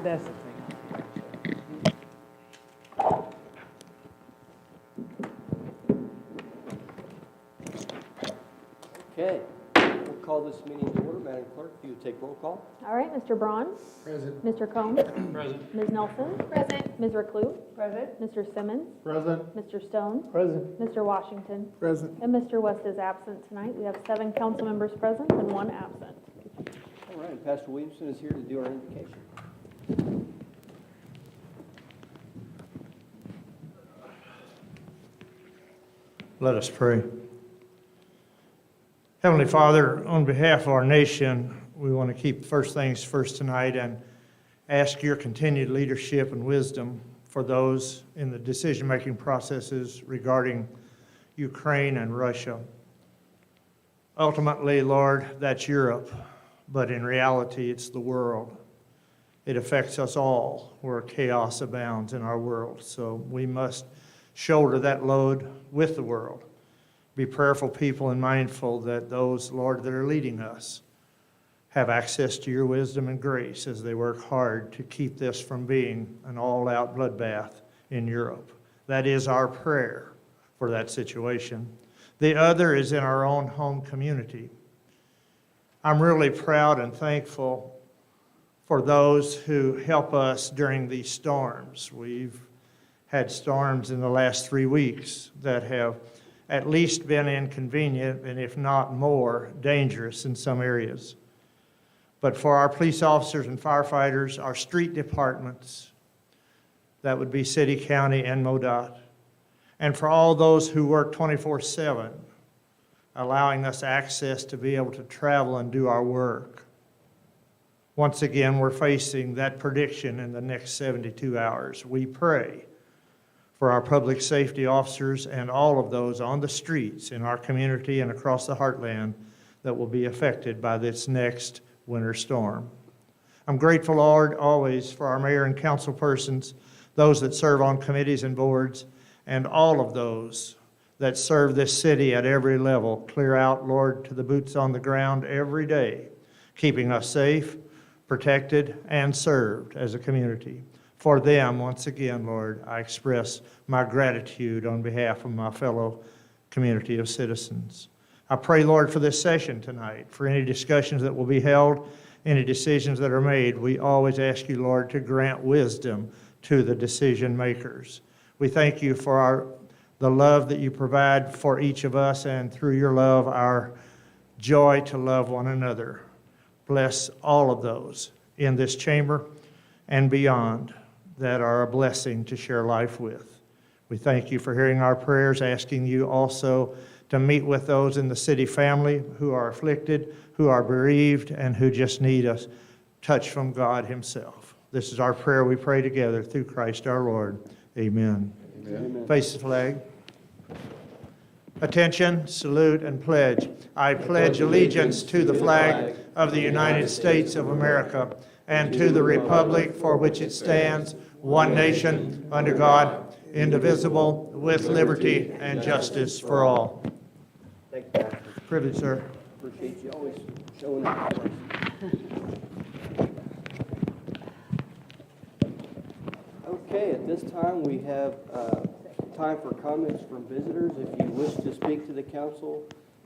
This. Okay, we'll call this meeting to order. Madam Clerk, if you would take roll call. All right, Mr. Braun. Present. Mr. Combs. Present. Ms. Nelson. Present. Ms. Reclue. Present. Mr. Simmons. Present. Mr. Stone. Present. Mr. Washington. Present. And Mr. West is absent tonight. We have 7 council members present and 1 absent. All right, and Pastor Williamson is here to do our invocation. Let us pray. Heavenly Father, on behalf of our nation, we want to keep first things first tonight and ask your continued leadership and wisdom for those in the decision-making processes regarding Ukraine and Russia. Ultimately, Lord, that's Europe, but in reality, it's the world. It affects us all where chaos abounds in our world, so we must shoulder that load with the world. Be prayerful people and mindful that those, Lord, that are leading us have access to your wisdom and grace as they work hard to keep this from being an all-out bloodbath in Europe. That is our prayer for that situation. The other is in our own home community. I'm really proud and thankful for those who help us during these storms. We've had storms in the last 3 weeks that have at least been inconvenient and if not more dangerous in some areas. But for our police officers and firefighters, our street departments, that would be city, county, and MoDOT, and for all those who work 24/7, allowing us access to be able to travel and do our work. Once again, we're facing that prediction in the next 72 hours. We pray for our public safety officers and all of those on the streets in our community and across the heartland that will be affected by this next winter storm. I'm grateful, Lord, always for our mayor and council persons, those that serve on committees and boards, and all of those that serve this city at every level, clear out, Lord, to the boots on the ground every day, keeping us safe, protected, and served as a community. For them, once again, Lord, I express my gratitude on behalf of my fellow community of citizens. I pray, Lord, for this session tonight, for any discussions that will be held, any decisions that are made. We always ask you, Lord, to grant wisdom to the decision makers. We thank you for the love that you provide for each of us, and through your love, our joy to love one another. Bless all of those in this chamber and beyond that are a blessing to share life with. We thank you for hearing our prayers, asking you also to meet with those in the city family who are afflicted, who are bereaved, and who just need a touch from God himself. This is our prayer we pray together through Christ our Lord. Amen. Amen. Face the flag. Attention, salute, and pledge. I pledge allegiance to the flag of the United States of America and to the republic for which it stands, one nation, under God, indivisible, with liberty and justice for all. Thank you, Pastor. Privilege, sir. Appreciate you always showing up for us. Okay, at this time, we have time for comments from visitors. If you wish to speak to the council,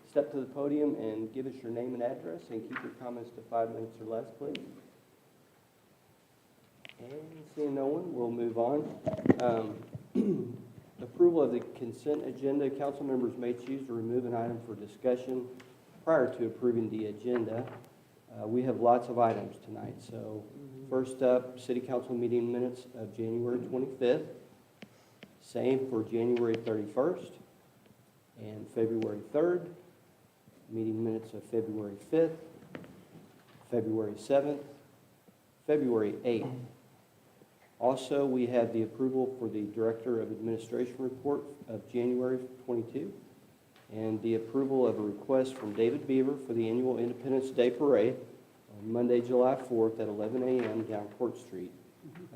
step to the podium and give us your name and address, and keep your comments to 5 minutes or less, please. And seeing no one, we'll move on. Approval of the consent agenda. Council members may choose to remove an item for discussion prior to approving the agenda. We have lots of items tonight. So first up, City Council meeting minutes of January 25th. Same for January 31st and February 3rd. Meeting minutes of February 5th, February 7th, February 8th. Also, we have the approval for the Director of Administration report of January 22, and the approval of a request from David Beaver for the annual Independence Day Parade on Monday, July 4th at 11 a.m. down Court Street.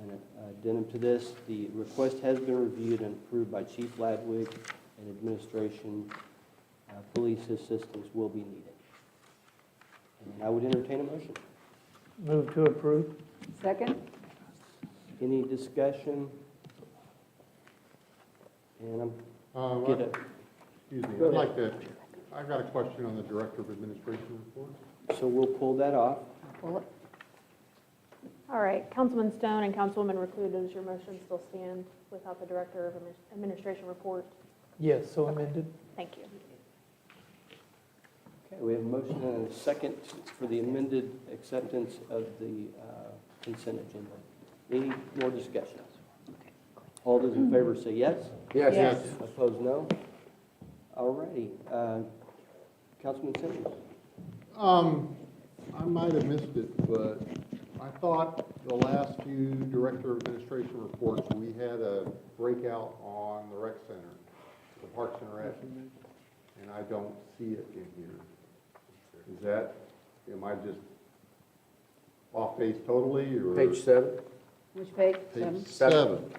And addendum to this, the request has been reviewed and approved by Chief Ladwig, and administration. Police assistance will be needed. And I would entertain a motion. Move to approve. Second? Any discussion? And get it. Excuse me, Go I'd ahead. like to, I've got a question on the Director of Administration report. So we'll pull that off. All right, Councilman Stone and Councilwoman Reclus, does your motion still stand without the Director of Administration report? Yes, so amended. Thank you. Okay, we have a motion and a second for the amended acceptance of the consent agenda. Any more discussions? All those in favor say yes. Yes. Opposed, no. All righty. Councilman Simmons. I might have missed it, but I thought the last few Director of Administration reports, we had a breakout on the rec center, the Parks and Rec, and I don't see it in here. Is that, am I just off base totally, or? Page 7. Which page? Page Seven? 7.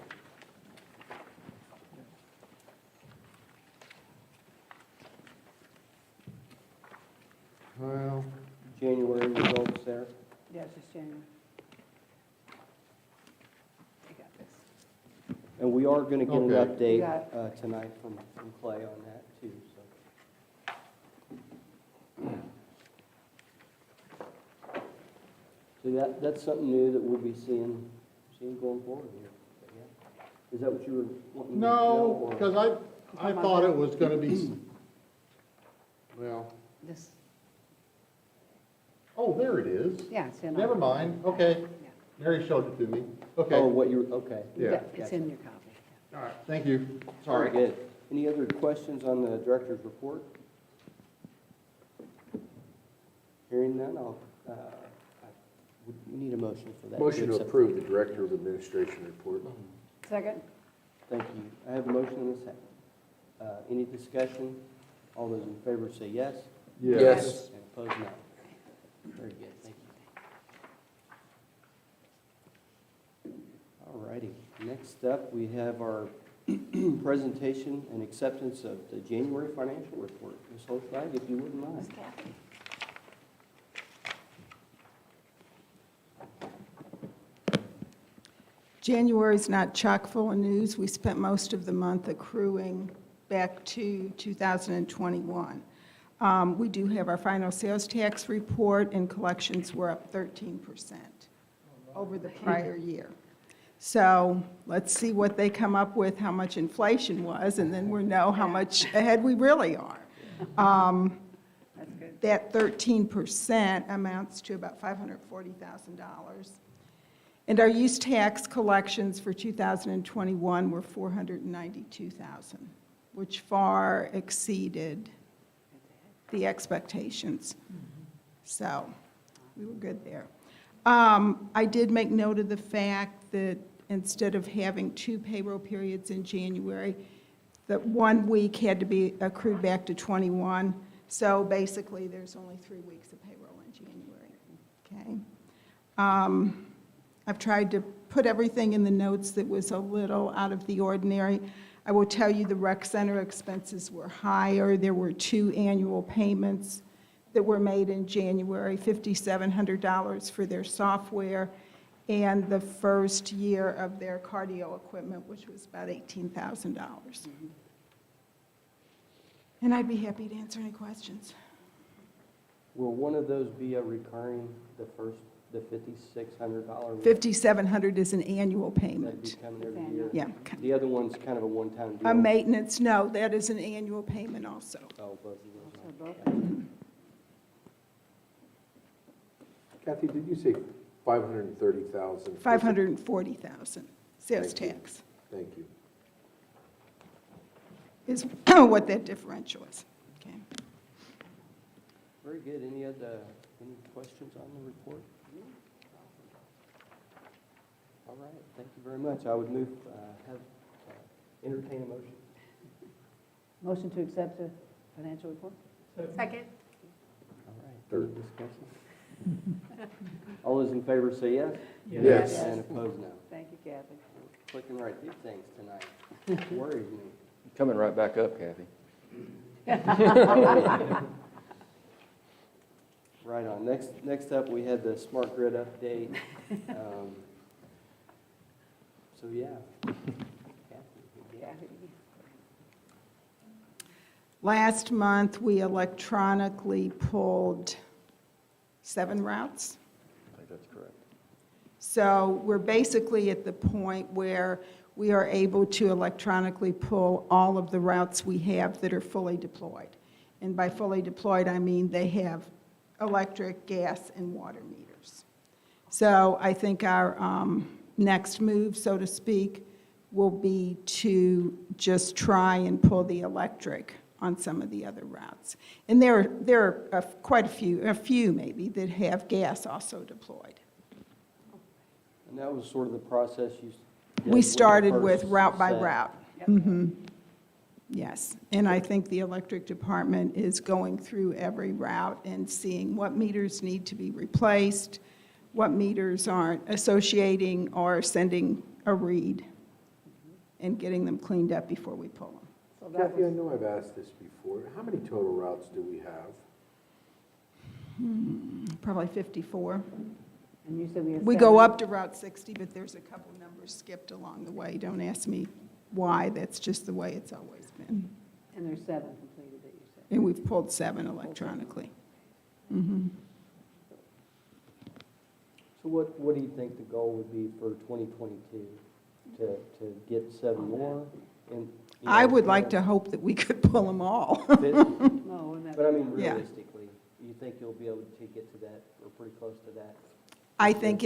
Well, January results there. Yeah, it's just January. I got this. And we are going to get an Okay. You got update tonight from Clay on that too, so. So that's something new that we'll be seeing going forward here. But yeah. Is that what you were wanting to know? no, or- because I thought it was gonna be, well, This, oh, there it is. yeah, it's in. Never mind, okay. Yeah. Mary showed it to me. Oh, Okay, what you, okay. yeah. It's in your copy. All right, thank you. Very Sorry. good. Any other questions on the director's report? Hearing none, we need a motion for that. Motion to accept. approve the Director of Administration report. Second? Thank you. I have a motion and a second. Any discussion? All those in favor say yes. Yes. And opposed, no. Very good, thank you. All righty. Next up, we have our presentation and acceptance of the January financial report. Ms. Holzweig, if you wouldn't mind. January's not chock full of news. We spent most of the month accruing back to 2021. We do have our final sales tax report, and collections were up 13% over the prior year. So let's see what they come up with, how much inflation was, and then we'll know how much ahead we really are. That's good. That 13% amounts to about $540,000. And our use tax collections for 2021 were $492,000, which far exceeded the expectations. So we were good there. I did make note of the fact that instead of having 2 payroll periods in January, that 1 week had to be accrued back to 21. So basically, there's only 3 weeks of payroll in January. Okay. I've tried to put everything in the notes that was a little out of the ordinary. I will tell you the rec center expenses were higher. There were 2 annual payments that were made in January, $5,700 for their software, and the first year of their cardio equipment, which was about $18,000. And I'd be happy to answer any questions. Will one of those be a recurring, the $5,600? $5,700 is an annual That'd be payment. coming every year? Yeah. The other one's kind of a one-time deal? A maintenance, no, that is an annual payment also. Oh, both of So those. both. Kathy, did you say 530,000? 540,000 sales Thank you. tax Thank you. is what that differential is. Okay. Very good. Any questions on the report? All right, thank you very much. I would entertain a motion. Motion to accept the financial report? Second. All right, any discussion? All those in favor say yes? Yes. And opposed, no. Thank you, Kathy. Clicking right through things tonight. Worries me. Coming right back up, Kathy. Right on. Next up, we had the smart grid update. Last month, we electronically pulled 7 routes. I think that's correct. So we're basically at the point where we are able to electronically pull all of the routes we have that are fully deployed. And by fully deployed, I mean they have electric, gas, and water meters. So I think our next move, so to speak, will be to just try and pull the electric on some of the other routes. And there are quite a few maybe, that have gas also deployed. And that was sort of the process you did We started the with first route by set. route. Mhm. Yes, and I think the electric department is going through every route and seeing what meters need to be replaced, what meters aren't associating or sending a read, and getting them cleaned up before we pull them. So that Kathy, I was, know I've asked this before. How many total routes do we have? Probably 54. and you said we had We go 7. up to Route 60, but there's a couple numbers skipped along the way. Don't ask me why, that's just the way it's always been. And there's 7 completed that you said. And we've pulled 7 electronically. Mhm. So what do you think the goal would be for 2022? To get 7 more? And, you I know, would like to hope that we could pull them all. fit- No, and that. But I mean, Yeah. realistically, you think you'll be able to get to that, or pretty close to that? I think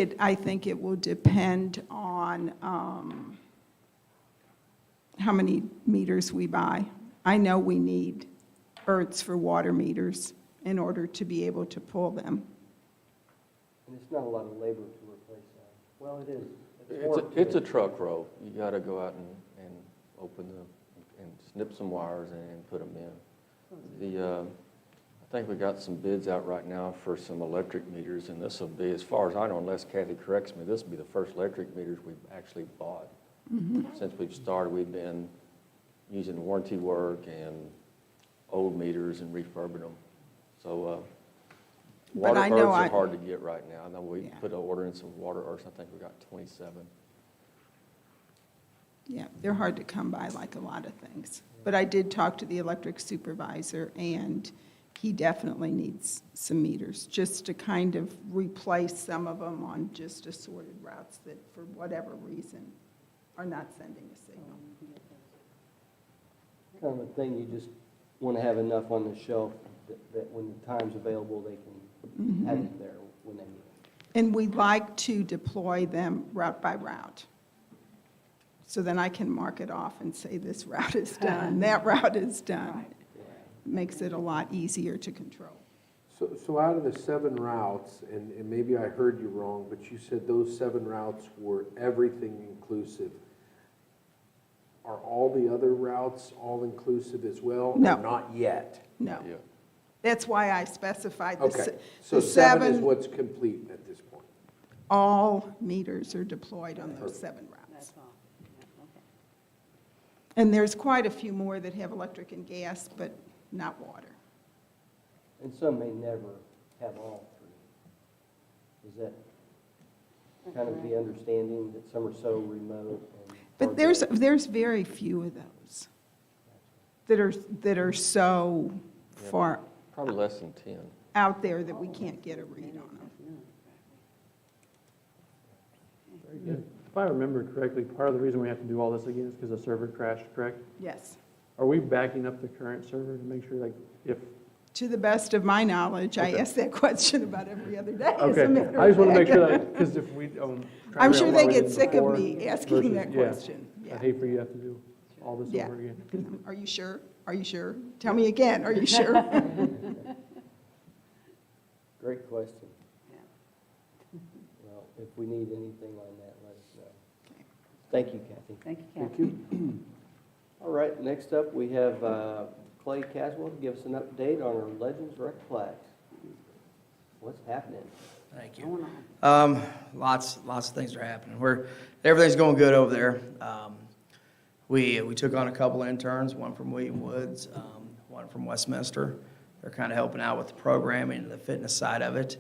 it will depend on how many meters we buy. I know we need ERTs for water meters in order to be able to pull them. And it's not a lot of labor to replace that. Well, it is. It's a truck roll. You got to go out and open and snip some wires and put them in. I think we got some bids out right now for some electric meters, and this will be, as far as I know, unless Kathy corrects me, this will be the first electric meters we've actually bought. Since we've started, we've been using warranty work and old meters and refurbing them. So But water I know earths I- are hard to get right now. I know we Yeah. put an order in some water earths. I think we got 27. Yeah, they're hard to come by like a lot of things. But I did talk to the electric supervisor, and he definitely needs some meters, just to kind of replace some of them on just assorted routes that, for whatever reason, are not sending a signal. Kind of a thing, you just want to have enough on the shelf that when the time's available, they can have it there when they need it. And we like to deploy them route by route. So then I can mark it off and say, this route is done, that route is done. Makes it a lot easier to control. So out of the 7 routes, and maybe I heard you wrong, but you said those 7 routes were everything inclusive. Are all the other routes all inclusive as well? No. Or not yet? No. Yeah. That's why I specified the Okay, so the 7 is 7, what's complete at this point. all meters are deployed on those 7 routes. That's all. Yeah, okay. And there's quite a few more that have electric and gas, but not water. And some may never have all 3. Is that kind of the understanding, that some are so remote? And But hard there's to- very few of those that are so Yeah. far Probably less than 10. out there that we can't get a read on them. Very good. If I remember correctly, part of the reason we have to do all this again is because the server crashed, correct? Yes. Are we backing up the current server to make sure, like, if, To the best of my knowledge, I Okay. ask that question about every other day. as a okay, matter I just want to of make sure fact. that, because if we, I'm sure they get did sick of before me asking that versus- yeah. question. I'd hate for you to have to do all this Yeah. over again. Are you sure? Are you sure? Tell me again, are you sure? Great question. Yeah. Well, if we need anything on that, let us know. Okay. Thank you, Kathy. Thank you, Thank Kathy. you. All right, next up, we have Clay Caswell to give us an update on our Legends Replex. What's happening? Thank you. Going on. Lots of things are happening. Everything's going good over there. We took on a couple interns, one from William Woods, one from Westminster. They're kind of helping out with the programming and the fitness side of it.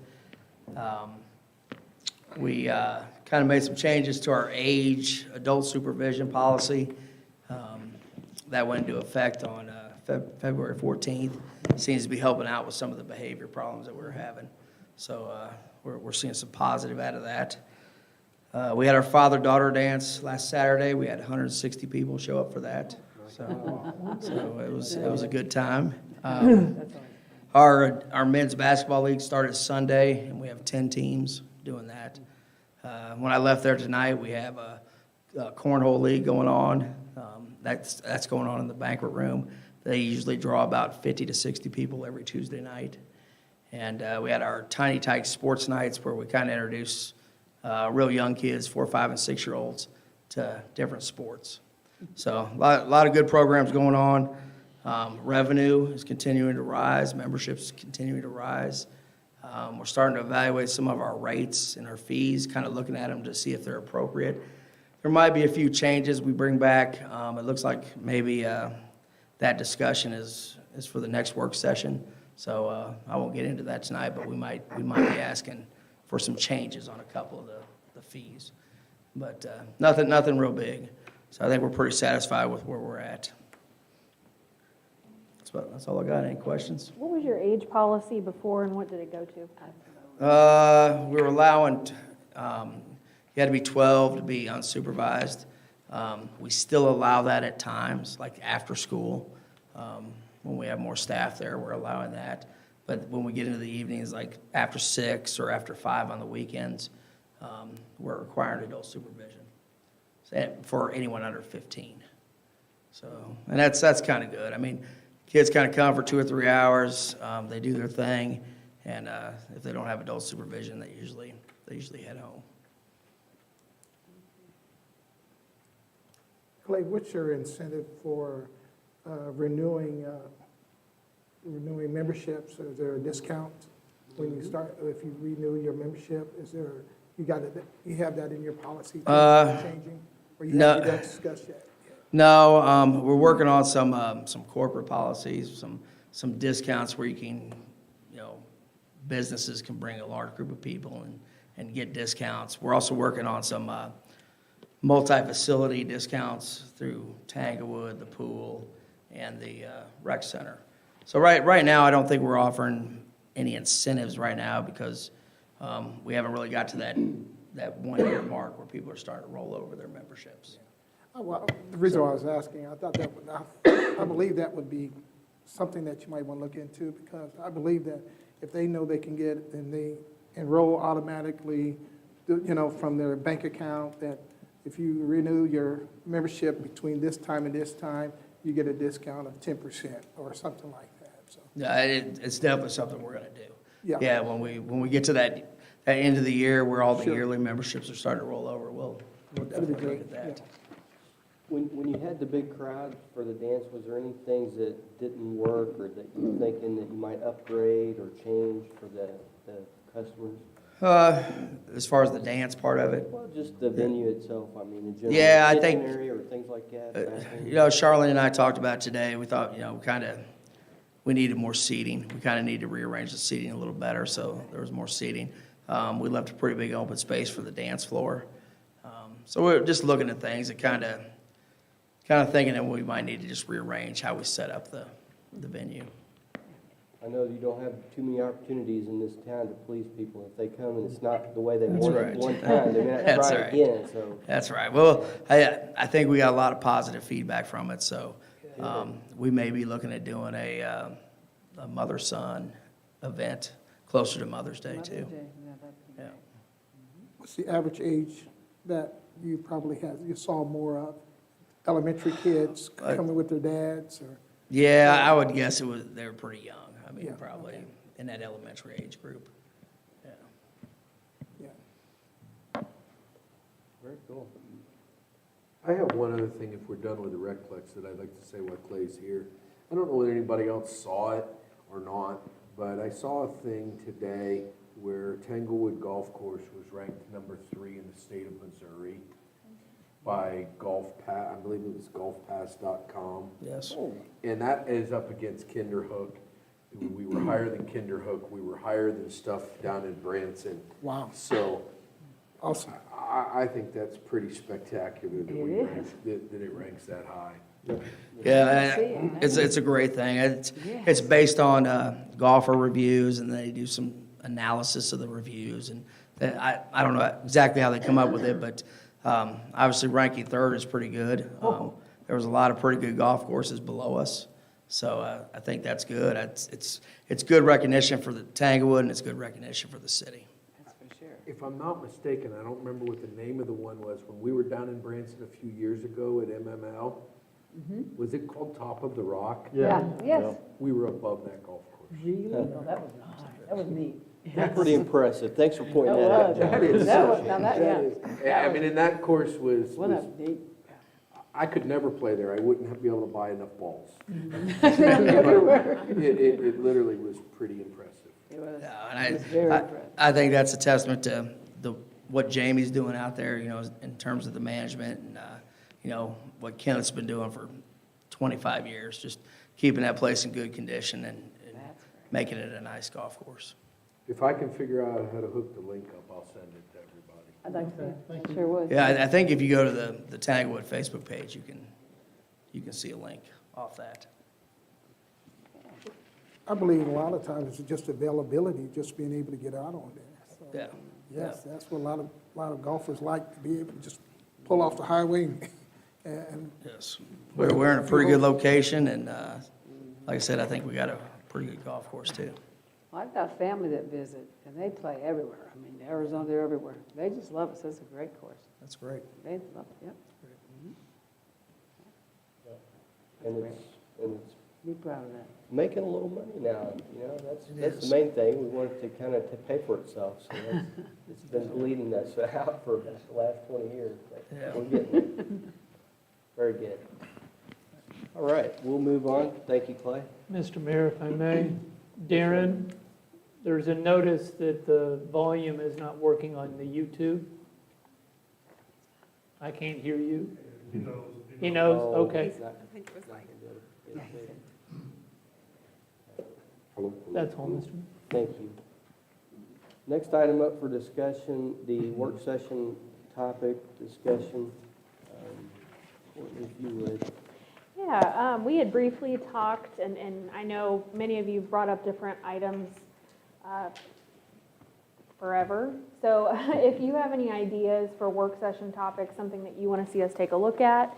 We kind of made some changes to our age adult supervision policy. That went into effect on February 14th. Seems to be helping out with some of the behavior problems that we're having. So we're seeing some positive out of that. We had our father-daughter dance last Saturday. We had 160 people show up for that. So it was a good time. Our men's basketball league started Sunday, and we have 10 teams doing that. When I left there tonight, we have a Cornhole League going on. That's going on in the banquet room. They usually draw about 50 to 60 people every Tuesday night. And we had our Tiny Tykes sports nights where we kind of introduce real young kids, 4, 5, and 6-year-olds, to different sports. So a lot of good programs going on. Revenue is continuing to rise. Membership's continuing to rise. We're starting to evaluate some of our rates and our fees, kind of looking at them to see if they're appropriate. There might be a few changes we bring back. It looks like maybe that discussion is for the next work session. So I won't get into that tonight, but we might be asking for some changes on a couple of the fees. But nothing real big. So I think we're pretty satisfied with where we're at. That's all I got. Any questions? What was your age policy before and what did it go to? We were allowing, you had to be 12 to be unsupervised. We still allow that at times, like after school. When we have more staff there, we're allowing that. But when we get into the evenings, like after 6 or after 5 on the weekends, we're requiring adult supervision for anyone under 15. So, and that's kind of good. I mean, kids kind of come for 2 or 3 hours, they do their thing, and if they don't have adult supervision, they usually head home. Clay, what's your incentive for renewing memberships? Is there a discount when you start, if you renew your membership? Is there, you have that in your policy changing? Or you haven't that discussed yet? No, we're working on some corporate policies, some discounts where you can, businesses can bring a large group of people and get discounts. We're also working on some multi-facility discounts through Tanglewood, the pool, and the rec center. So right now, I don't think we're offering any incentives right now because we haven't really got to that 1-year mark where people are starting to roll over their memberships. Oh, well, the reason why I was asking, I thought that I believe that would be something that you might want to look into, because I believe that if they know they can get it, then they enroll automatically, from their bank account, that if you renew your membership between this time and this time, you get a discount of 10% or something like that. So Yeah, it's definitely something we're going to do. Yeah. Yeah, when we get to that end of the year where all the Sure. yearly memberships are starting to roll over, we'll That'd be definitely look great, at that. When you had the big crowd for the dance, was there any things that didn't work or that you were thinking that you might upgrade or change for the customers? As far as the dance part of it, Well, just the venue itself, I mean, the general Yeah, I kitchen think- area or things like that? bathrooms? Charlene and I talked about it today. We thought, we needed more seating. We kind of need to rearrange the seating a little better, so there was more seating. We left a pretty big open space for the dance floor. So we're just looking at things and kind of thinking that we might need to just rearrange how we set up the venue. I know you don't have too many opportunities in this town to please people. If they come and it's not the way they That's want right. it one time, they may not That's try right. again, so. That's right. Well, I think we got a lot of positive feedback from it, so we may be looking at doing a mother-son event closer to Mother's Day, too. Yeah. what's the average age that you saw more of? Elementary kids coming with their dads, or? Yeah, I would guess they were pretty young. I mean, Yeah, probably okay. in that elementary age group. Yeah. Yeah. Very cool. I have one other thing, if we're done with the Replex, that I'd like to say while Clay's here. I don't know whether anybody else saw it or not, but I saw a thing today where Tanglewood Golf Course was ranked number 3 in the state of Missouri by I believe it was golfpass.com. Yes. And that is up against Kinderhook. We were higher than Kinderhook. We were higher than stuff down in Branson. Wow. So Awesome. I think that's pretty spectacular that we It rank, that it ranks that high. Yeah, See it. it's a great thing. Yeah. It's based on golfer reviews, and they do some analysis of the reviews. And I don't know exactly how they come up with it, but obviously ranking third is pretty good. There was a lot of pretty good golf courses below us, so I think that's good. It's good recognition for the Tanglewood, and it's good recognition for the city. That's for sure. If I'm not mistaken, I don't remember what the name of the one was, when we were down in Branson a few years ago at MML. Was it called Top of the Rock? Yeah, yes. We were above that golf course. Really? Oh, that was nice. That was neat. That's pretty impressive. Thanks for pointing that out. That is. That was, now that, yeah. I mean, and that course was, What a neat. I could never play there. I wouldn't be able to buy enough balls. It It literally was pretty impressive. was, Yeah, it was very impressive. I think that's a testament to what Jamie's doing out there, in terms of the management, and what Kenneth's been doing for 25 years, just keeping that place in good condition and That's great. making it a nice golf course. If I can figure out how to hook the link up, I'll send it to everybody. I'd like to see it. I sure would. Yeah, I think if you go to the Tanglewood Facebook page, you can see a link off that. I believe a lot of times it's just availability, just being able to get out on there. So, Yeah. yes, that's what a lot of golfers like, to be able to just pull off the highway and Yes. We're in a pretty good location, and like I said, I think we got a pretty good golf course too. Well, I've got family that visit, and they play everywhere. I mean, Arizona, they're everywhere. They just love it, so it's a great course. that's great. They love it, yep. And it's Be proud of that. making a little money now, that's the main thing. We want it to kind of pay for itself, so it's been bleeding us out for the last 20 years. But Yeah. we're getting there. Very good. All right, we'll move on. Thank you, Clay. Mr. Mayor, if I may, Darren, there's a notice that the volume is not working on the YouTube. I can't hear you. He knows, Oh, okay. it's not- Hello? That's all, Mr. Mayor. Thank you. Next item up for discussion, the work session topic discussion. Courtney, if you would. Yeah, we had briefly talked, and I know many of you brought up different items forever. So if you have any ideas for work session topics, something that you want to see us take a look at,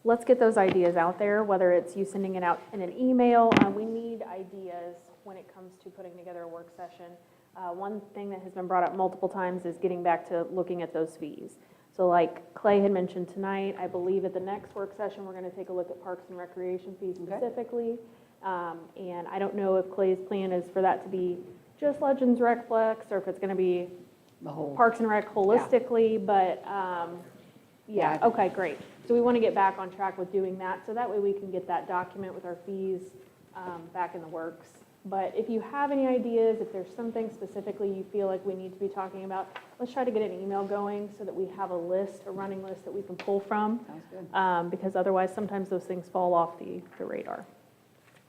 let's get those ideas out there, whether it's you sending it out in an email. We need ideas when it comes to putting together a work session. One thing that has been brought up multiple times is getting back to looking at those fees. So like Clay had mentioned tonight, I believe at the next work session, we're going to take a look at parks and recreation fees specifically. And I don't know if Clay's plan is for that to be just Legends Replex, or if it's going to be The whole, Parks and Rec holistically, but, yeah, okay, great. So we want to get back on track with doing that, so that way we can get that document with our fees back in the works. But if you have any ideas, if there's something specifically you feel like we need to be talking about, let's try to get an email going so that we have a list, a running list that we can pull from, sounds good. because otherwise sometimes those things fall off the radar.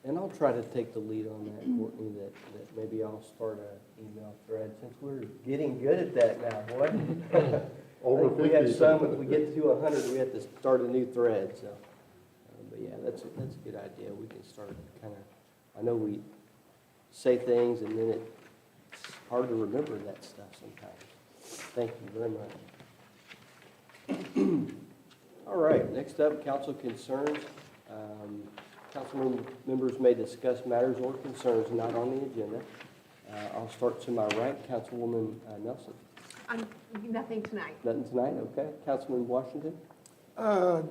And I'll try to take the lead on that, Courtney, that maybe I'll start an email thread, since we're getting good at that now, boy. Over We have 50. some, if we get to 100, we have to start a new thread, so. But yeah, that's a good idea. We can start kind of, I know we say things and then it's hard to remember that stuff sometimes. Thank you very much. All right, next up, council concerns. Council members may discuss matters or concerns not on the agenda. I'll start to my right, Councilwoman Nelson. Nothing tonight. Nothing tonight, okay. Councilman Washington?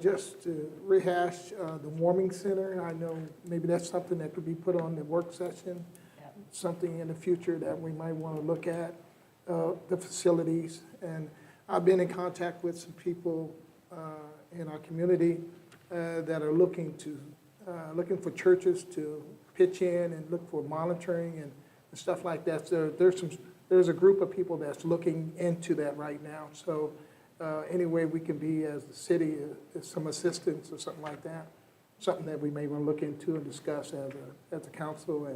Just to rehash the warming center, I know maybe that's something that could be put on the work session, something in the future that we might want to look at, the facilities. And I've been in contact with some people in our community that are looking for churches to pitch in and look for monitoring and stuff like that. So there's a group of people that's looking into that right now. So any way we can be as the city, some assistance or something like that, something that we may want to look into and discuss as a council,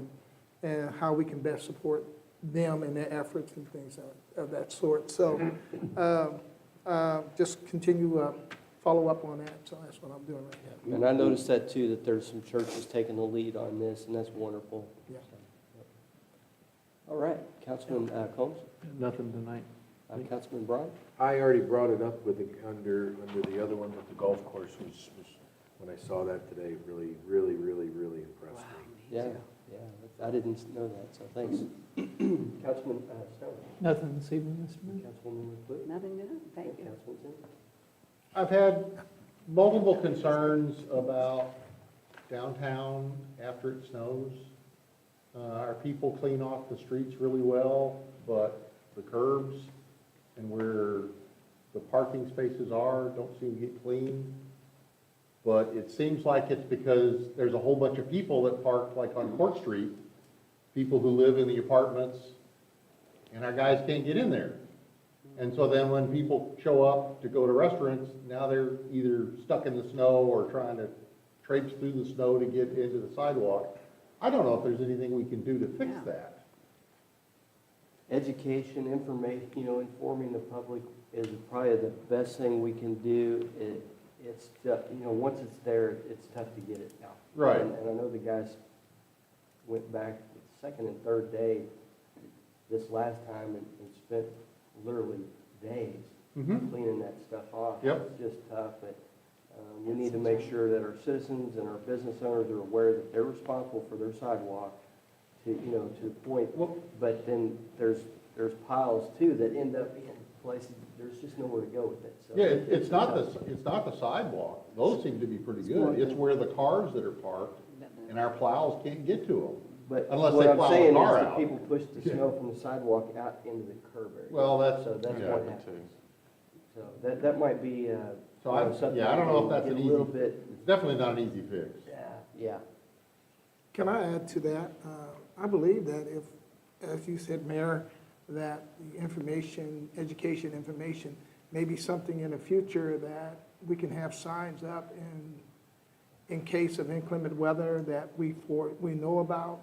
and how we can best support them and their efforts and things of that sort. So just continue, follow up on that, so that's what I'm doing right now. And I noticed that too, that there's some churches taking the lead on this, and that's wonderful. Yeah. All right, Councilman Combs, Nothing tonight. Councilman Brown? I already brought it up with under the other one, but the golf course was, when I saw that today, really impressed me. Yeah, yeah, I didn't know that, so thanks. Councilman Stone? Nothing this evening, Mr. Mayor. Councilwoman Wood? Nothing new, thank you. Councilman Zinn? I've had multiple concerns about downtown after it snows. Our people clean off the streets really well, but the curbs and where the parking spaces are don't seem to get cleaned. But it seems like it's because there's a whole bunch of people that park like on Court Street, people who live in the apartments, and our guys can't get in there. And so then when people show up to go to restaurants, now they're either stuck in the snow or trying to traipse through the snow to get into the sidewalk. I don't know if there's anything we can do to fix that. Education, information, informing the public is probably the best thing we can do. It's, once it's there, it's tough to get it out. Right. And I know the guys went back the second and third day this last time and spent literally days cleaning that stuff off. Yep. It's just tough, but we need to make sure that our citizens and our business owners are aware that they're responsible for their sidewalk to the point. But then there's piles too that end up in places, there's just nowhere to go with it. So Yeah, it's not the sidewalk. Those seem to be pretty good. It's where the cars that are parked and our plows can't get to them. But Unless what they I'm plow the saying car is that out. people push the snow from the sidewalk out into the curb area. Well, that's So that's yeah. what happens. So that might be, So I something don't know if that's get an a easy, little bit, it's definitely not an easy fix. yeah. Can I add to that? I believe that if, as you said, Mayor, that the education information, may be something in the future that we can have signs up in case of inclement weather that we know about.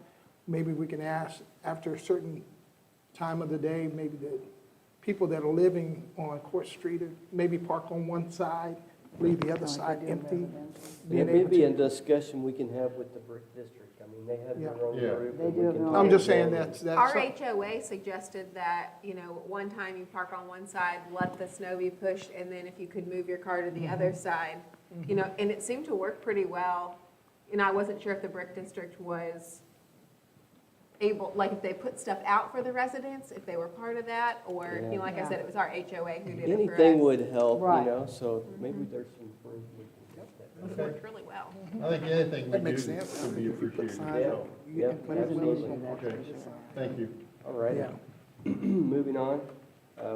Maybe we can ask after a certain time of the day, maybe the people that are living on Court Street, maybe park on one side, leave the other side empty. Being able Maybe to- a discussion we can have with the Brick District. I mean, they have their own Yeah. group. They and do we have can their talk I'm just to them. saying that's. Our some- HOA suggested that, one time you park on one side, let the snow be pushed, and then if you could move your car to the other side, and it seemed to work pretty well. I wasn't sure if the Brick District was able, like if they put stuff out for the residents, if they were part of that, or, Yeah. like I said, it was our HOA who did it for us. Anything would help, Right. So maybe there's some room we can help that. It worked really well. I think anything we That do makes sense. should be If you put appreciated. signs Yeah. up, you Yeah, implement it. absolutely. Okay, thank you. All right. Yeah. Moving on,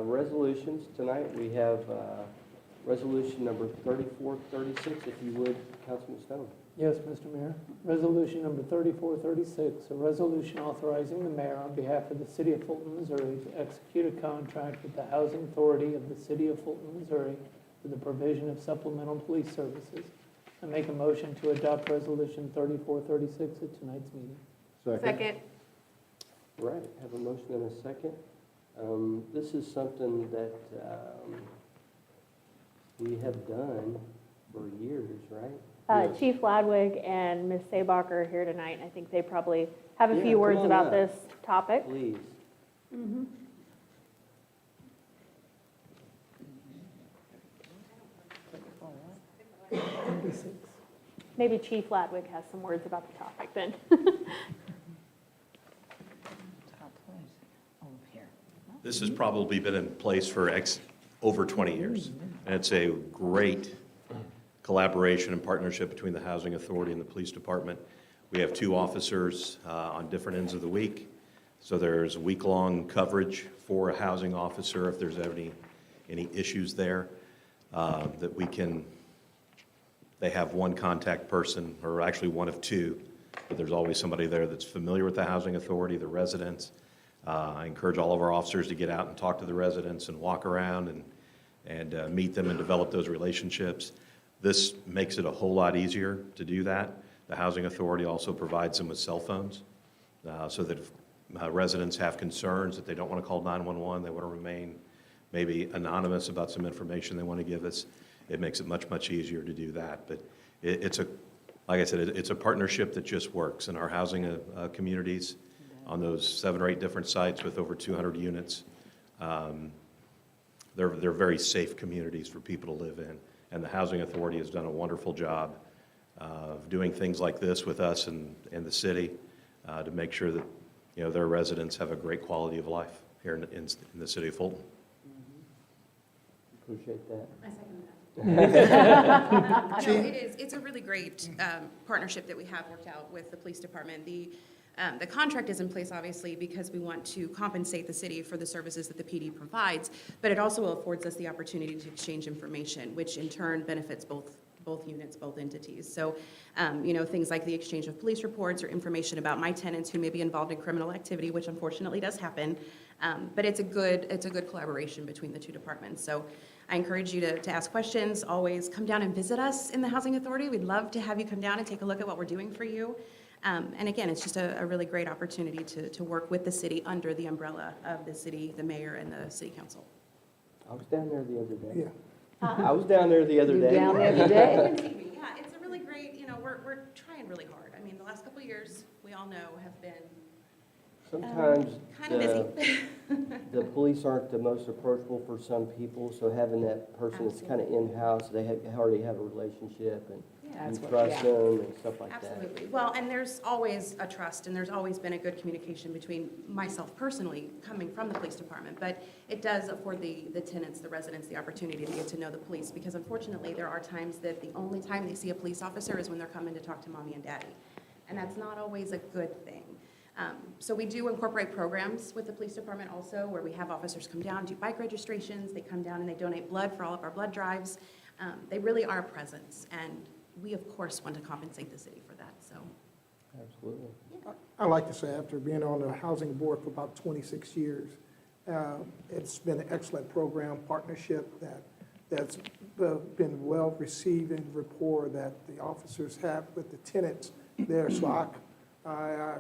resolutions. Tonight, we have resolution number 3436, if you would, Councilman Stone. Yes, Mr. Mayor. Resolution number 3436, a resolution authorizing the mayor on behalf of the city of Fulton, Missouri to execute a contract with the Housing Authority of the city of Fulton, Missouri for the provision of supplemental police services. I make a motion to adopt resolution 3436 at tonight's meeting. Second, All right, have a motion and a second. This is something that we have done for years, right? Yes. Chief Ladwig and Ms. Sabach are here tonight, and I think they probably have a Yeah, few come words on about up. this topic. Please. Maybe Chief Ladwig has some words about the topic then. This has probably been in place for over 20 years, and it's a great collaboration and partnership between the Housing Authority and the Police Department. We have two officers on different ends of the week, so there's week-long coverage for a housing officer if there's any issues there that we can. They have one contact person, or actually one of two, but there's always somebody there that's familiar with the Housing Authority, the residents. I encourage all of our officers to get out and talk to the residents and walk around and meet them and develop those relationships. This makes it a whole lot easier to do that. The Housing Authority also provides them with cell phones so that if residents have concerns that they don't want to call 911, they want to remain maybe anonymous about some information they want to give us, it makes it much, much easier to do that. But like I said, it's a partnership that just works in our housing communities on those 7 or 8 different sites with over 200 units. They're very safe communities for people to live in. And the Housing Authority has done a wonderful job of doing things like this with us and the city to make sure that, you know, their residents have a great quality of life here in the city of Fulton. Appreciate that. I second that. No, it is. It's a really great partnership that we have worked out with the police department. The contract is in place, obviously, because we want to compensate the city for the services that the PD provides, but it also affords us the opportunity to exchange information, which in turn benefits both units, both entities. So, you know, things like the exchange of police reports or information about my tenants who may be involved in criminal activity, which unfortunately does happen. But it's a good collaboration between the two departments. So I encourage you to ask questions. Always come down and visit us in the Housing Authority. We'd love to have you come down and take a look at what we're doing for you. And again, it's just a really great opportunity to work with the city under the umbrella of the city, the mayor, and the city council. I was down there the other day. Yeah. I was down there the other You day. down the other day? Come and see me. Yeah, it's a really great, you know, we're trying really hard. I mean, the last couple of years, we all know, have been Sometimes kind of busy. the police aren't the most approachable for some people, so having that person that's kind of in-house, they already have a relationship and Yeah. you That's what- trust yeah. them and stuff like that. Absolutely. Well, and there's always a trust, and there's always been a good communication between myself personally, coming from the police department, but it does afford the tenants, the residents, the opportunity to get to know the police, because unfortunately, there are times that the only time they see a police officer is when they're coming to talk to mommy and daddy, and that's not always a good thing. So we do incorporate programs with the police department also, where we have officers come down, do bike registrations, they come down and they donate blood for all of our blood drives. They really are a presence, and we, of course, want to compensate the city for that, so. Absolutely. I like to say, after being on the housing board for about 26 years, it's been an excellent program, partnership that's been well received and rapport that the officers have with the tenants there. So I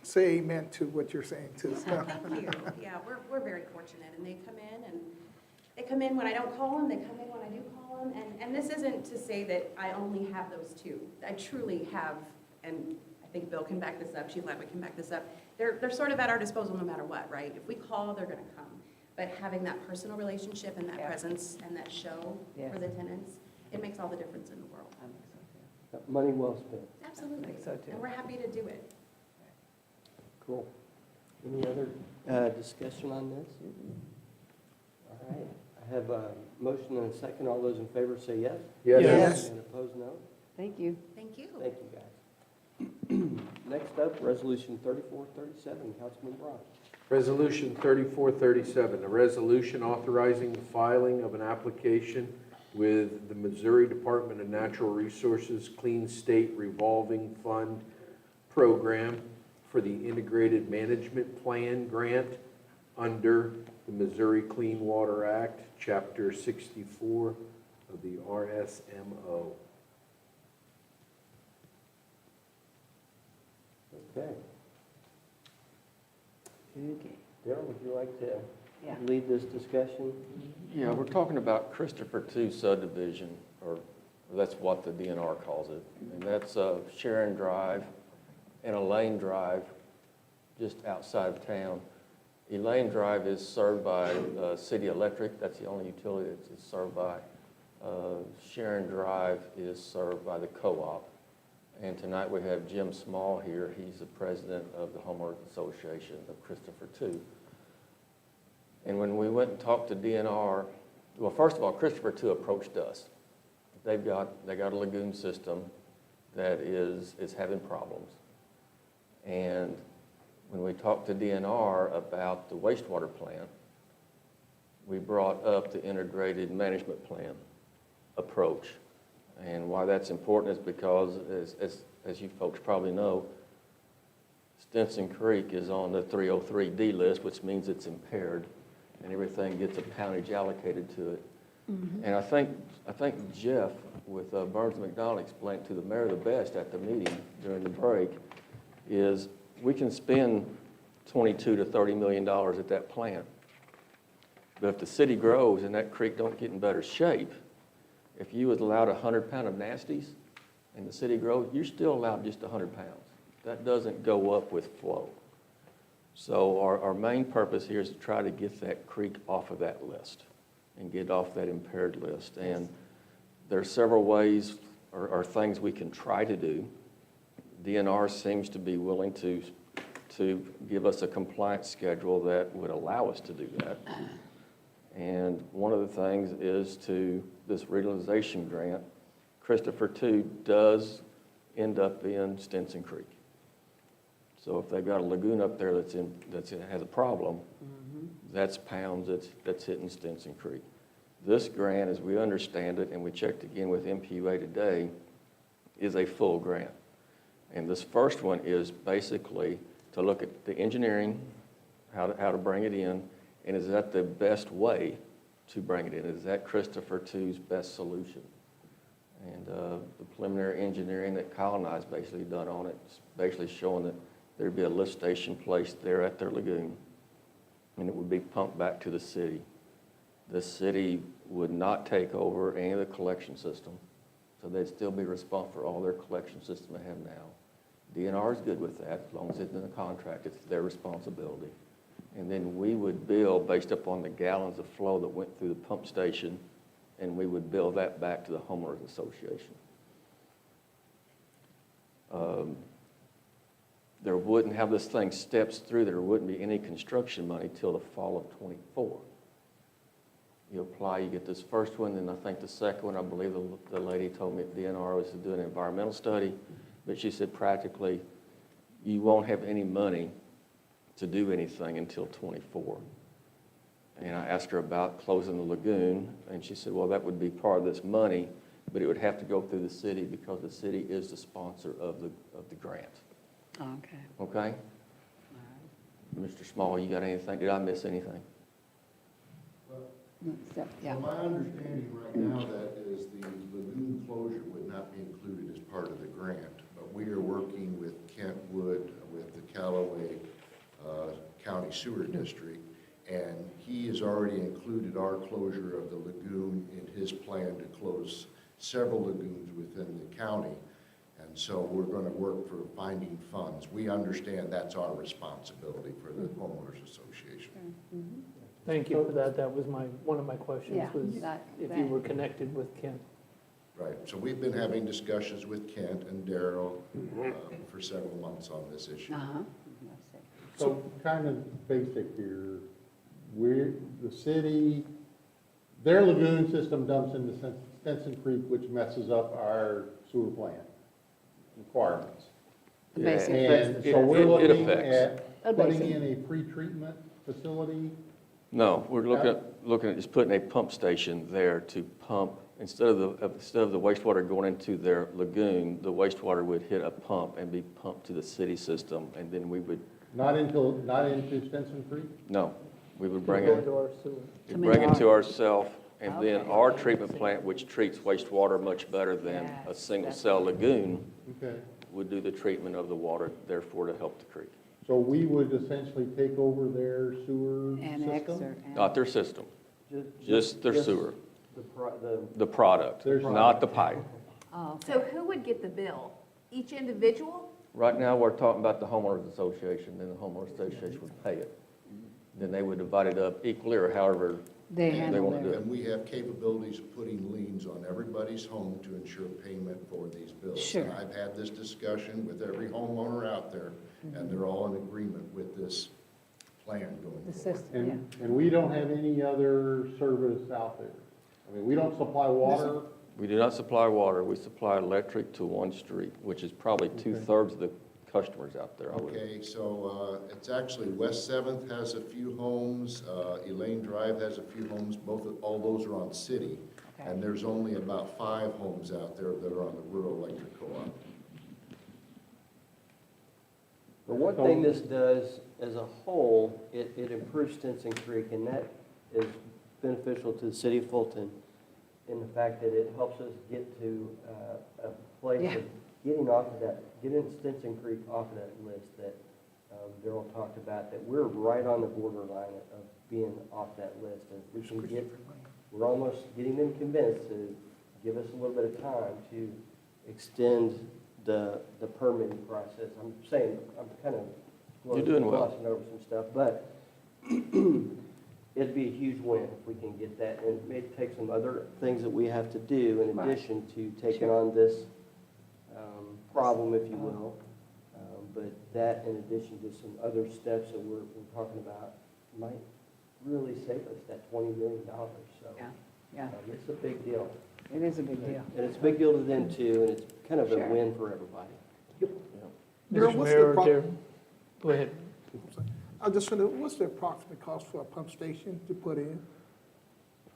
say amen to what you're saying too. Thank you. Yeah, we're very fortunate, and they come in when I don't call them, they come in when I do call them, and this isn't to say that I only have those two. I truly have, and I think Bill can back this up, Chief Ladwick can back this up. They're sort of at our disposal no matter what, right? If we call, they're gonna come. But having that personal relationship and that Yeah. presence and that show Yes. for the tenants, it makes all the difference in the world. I think so, too. Money well spent. Absolutely. I think so, too. And we're happy to do it. Cool. Any other discussion on this? All right. I have a motion and a second. All those in favor say yes. Yes. And opposed, no. Thank you. Thank you. Thank you, guys. Next up, Resolution 3437, Councilman Brown. Resolution 3437, a resolution authorizing the filing of an application with the Missouri Department of Natural Resources Clean State Revolving Fund Program for the Integrated Management Plan Grant under the Missouri Clean Water Act, Chapter 64 of the Rsmo. Okay. Okay. Darryl, would you like to Yeah. lead this discussion? Yeah, we're talking about Christopher 2 subdivision, or that's what the DNR calls it. And that's Sharon Drive and Elaine Drive, just outside of town. Elaine Drive is served by City Electric. That's the only utility it's served by. Sharon Drive is served by the co-op. And tonight we have Jim Small here. He's the president of the Homeowners Association of Christopher 2. And when we went and talked to DNR, well, first of all, Christopher 2 approached us. They got a lagoon system that is having problems. And when we talked to DNR about the wastewater plant, we brought up the integrated management plan approach. And why that's important is because, as you folks probably know, Stinson Creek is on the 303D list, which means it's impaired, and everything gets a poundage allocated to it. Mm-hmm. And I think Jeff with Burns McDonald explained to the mayor the best at the meeting during the break is we can spend $22 to $30 million at that plant. But if the city grows and that creek don't get in better shape, if you was allowed 100 pound of nasties and the city grows, you're still allowed just 100 pounds. That doesn't go up with flow. So our main purpose here is to try to get that creek off of that list and get off that impaired list. And there are several ways or things we can try to do. DNR seems to be willing to give us a compliance schedule that would allow us to do that. And one of the things is this regionalization grant, Christopher 2 does end up in Stinson Creek. So if they've got a lagoon up there that has a problem, that's pounds that's hitting Stinson Creek. This grant, as we understand it, and we checked again with MPUA today, is a full grant. And this first one is basically to look at the engineering, how to bring it in, and is that the best way to bring it in? Is that Christopher 2's best solution? And the preliminary engineering that Kyle and I has basically done on it is basically showing that there'd be a lift station placed there at their lagoon, and it would be pumped back to the city. The city would not take over any of the collection system, so they'd still be responsible for all their collection system they have now. DNR is good with that, as long as it's in the contract, it's their responsibility. And then we would bill based upon the gallons of flow that went through the pump station, and we would bill that back to the homeowners association. There wouldn't have this thing steps through, there wouldn't be any construction money till the fall of '24. You apply, you get this first one, and I think the second one, I believe the lady told me at DNR was to do an environmental study, but she said practically you won't have any money to do anything until '24. And I asked her about closing the lagoon, and she said, well, that would be part of this money, but it would have to go through the city because the city is the sponsor of the grant. Okay. Okay? Mr. Small, you got anything? Did I miss anything? Yeah. From my understanding right now, that is the lagoon closure would not be included as part of the grant, but we are working with Kentwood, with the Callaway County Sewer District, and he has already included our closure of the lagoon in his plan to close several lagoons within the county. And so we're going to work for finding funds. We understand that's our responsibility for the homeowners association. Thank you for that. That was one of my questions, Yeah, was if you were connected with Kent. Right, so we've been having discussions with Kent and Darrell for several months on this issue. So kind of basic here, the city, their lagoon system dumps into Stinson Creek, which messes up our sewer plant requirements. And so we're looking at putting in a pre-treatment facility. No, we're looking at just putting a pump station there to pump, instead of the wastewater going into their lagoon, the wastewater would hit a pump and be pumped to the city system, and then we would. Not into Stinson Creek? No, we would bring it. To our sewer. Bring it to ourselves, and then our treatment plant, which treats wastewater much better than a single-cell lagoon, would do the treatment of the water, therefore to help the creek. So we would essentially take over their sewer system? Not their system, just their sewer, the product, There's- not the pipe. So who would get the bill? Each individual? Right now, we're talking about the homeowners association, then the homeowners association would pay it. Then they would divide it up equally or however They they handle want to do it. it. And we have capabilities of putting liens on everybody's home to ensure payment for these bills. Sure. And I've had this discussion with every homeowner out there, and they're all in agreement with this plan going The forward. system, yeah. And we don't have any other service out there. I mean, we don't supply water. We do not supply water, we supply electric to one street, which is probably two-thirds of the customers out there, I would. Okay, so it's actually West 7th has a few homes, Elaine Drive has a few homes, all those are on city. Okay. And there's only about 5 homes out there that are on the rural electric co-op. But one thing this does, as a whole, it improves Stinson Creek, and that is beneficial to the city of Fulton in the fact that it helps us get to a place Yeah. of getting Stinson Creek off of that list that Daryl talked about, that we're right on the borderline of being off that list. And if we can get, we're almost getting them convinced to give us a little bit of time to extend the permitting process. I'm saying, I'm kind of You're doing well. glossing over some stuff, but it'd be a huge win if we can get that. And it may take some other things that we have to do in addition to taking on this problem, if you will. But that, in addition to some other steps that we're talking about, might really save us that $20 million. So Yeah, yeah, it's a big deal. it is a big deal. And it's a big deal to them too, and it's kind of a Sure. win for everybody. Darryl, Mr. what's the Mayor, pro- go ahead. I just wonder, what's the approximate cost for a pump station to put in?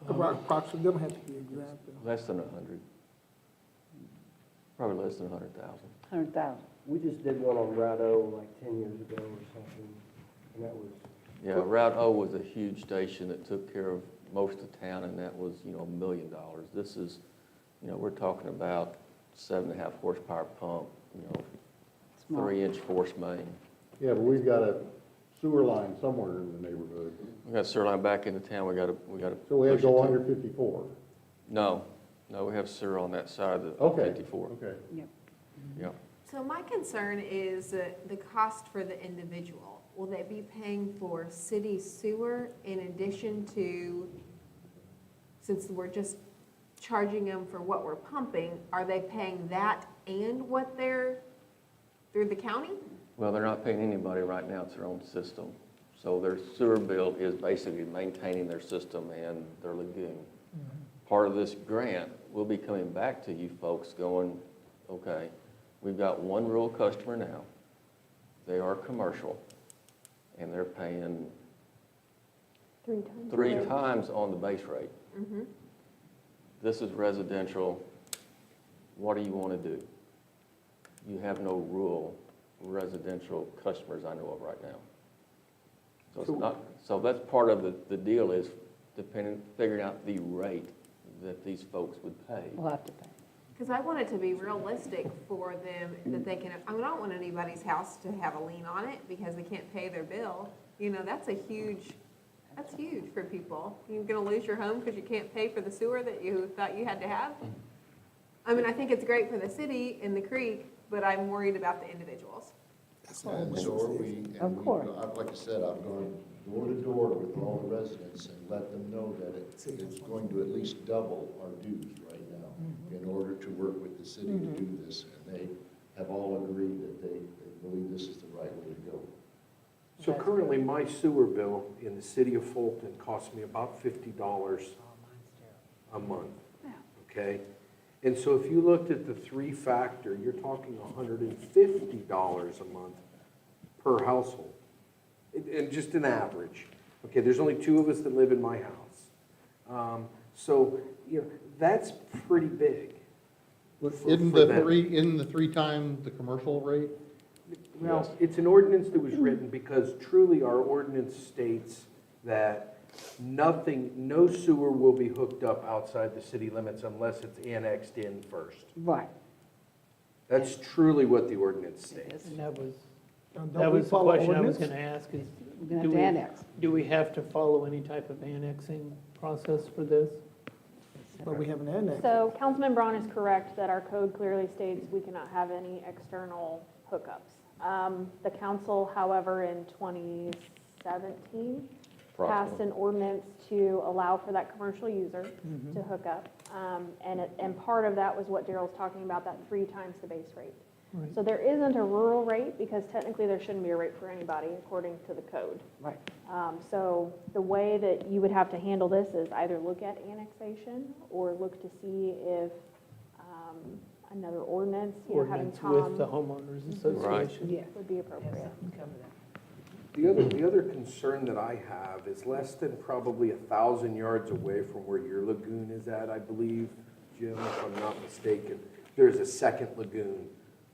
Approximately, doesn't have to be exact. Less than 100. Probably less than 100,000. 100,000. We just did one on Route O like 10 years ago or something, and that was, Yeah, Route O was a huge station that took care of most of town, and that was, $1 million. This is, we're talking about 7.5 horsepower pump, Small. 3-inch force main. Yeah, but we've got a sewer line somewhere in the neighborhood, We got sewer line back into town, we got to. so we have to go push it under 54. No, we have sewer on that side of the Okay. 54. Okay. Yeah. So my concern is the cost for the individual. Will they be paying for city sewer in addition to, since we're just charging them for what we're pumping, are they paying that and what they're through the county? Well, they're not paying anybody right now, it's their own system. So their sewer bill is basically maintaining their system and their lagoon. Part of this grant will be coming back to you folks going, okay, we've got one rural customer now. They are commercial, and they're paying 3 times. 3 times on the base rate. Mm-hmm. This is residential. What do you want to do? You have no rural residential customers I know of right now. So it's not, so that's part of the deal is figuring out the rate that these folks would pay. We'll have to pay. Because I want it to be realistic for them, that they can, I don't want anybody's house to have a lien on it because they can't pay their bill. That's huge for people. You're gonna lose your home because you can't pay for the sewer that you thought you had to have. I mean, I think it's great for the city and the creek, but I'm worried about the individuals. And so are we. Of course. Like I said, I've gone door to door with all the residents and let them know that it's going to at least double our dues right now in order to work with the city to do this. And they have all agreed that they believe this is the right way to go. So currently, my sewer bill in the city of Fulton costs me about $50 a month, okay? And so if you looked at the 3-factor, you're talking $150 a month per household, and just an average. Okay, there's only 2 of us that live in my house. So, that's pretty big. Isn't for the them. isn't the 3 times the commercial rate? Well, it's an ordinance that was written because truly our ordinance states that no sewer will be hooked up outside the city limits unless it's annexed in first. Right. That's truly what the ordinance states. And that was Don't the we follow question I was ordinance? going to ask is, We're going to Do have to we- annex. do we have to follow any type of annexing process for this? But we haven't had that. So Councilman Braun is correct that our code clearly states we cannot have any external hookups. The council, however, in 2017, passed an ordinance to allow for that commercial user to hook up. And part of that was what Daryl's talking about, that 3 times the base rate. Right. So there isn't a rural rate because technically there shouldn't be a rate for anybody according to the code. Right. So the way that you would have to handle this is either look at annexation or look to see if another ordinance, having Ordinance with the Tom homeowners association. Yeah. would be appropriate. Cover that. The other concern that I have is less than probably 1,000 yards away from where your lagoon is at, I believe, Jim, if I'm not mistaken. There's a second lagoon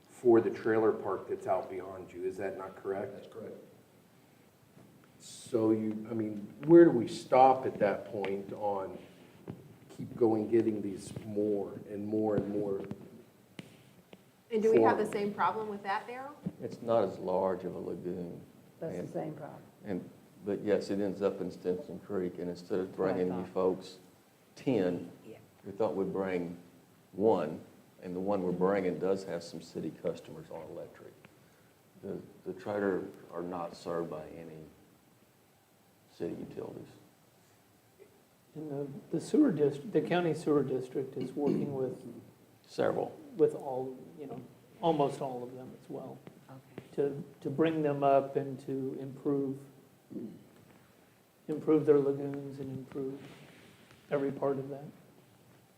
for the trailer park that's out beyond you. Is that not correct? That's correct. So where do we stop at that point on keep going, getting these more and more and more? And do we have the same problem with that, Daryl? It's not as large of a lagoon That's the same problem. But yes, it ends up in Stinson Creek, and instead of what I bringing you thought. folks 10, Yeah. we thought we'd bring one, and the one we're bringing does have some city customers on electric. The Trader are not served by any city utilities. And the sewer district, the county sewer district is working Several. with all, almost all of them as well, Okay. to bring them up and to improve their lagoons and improve every part of that.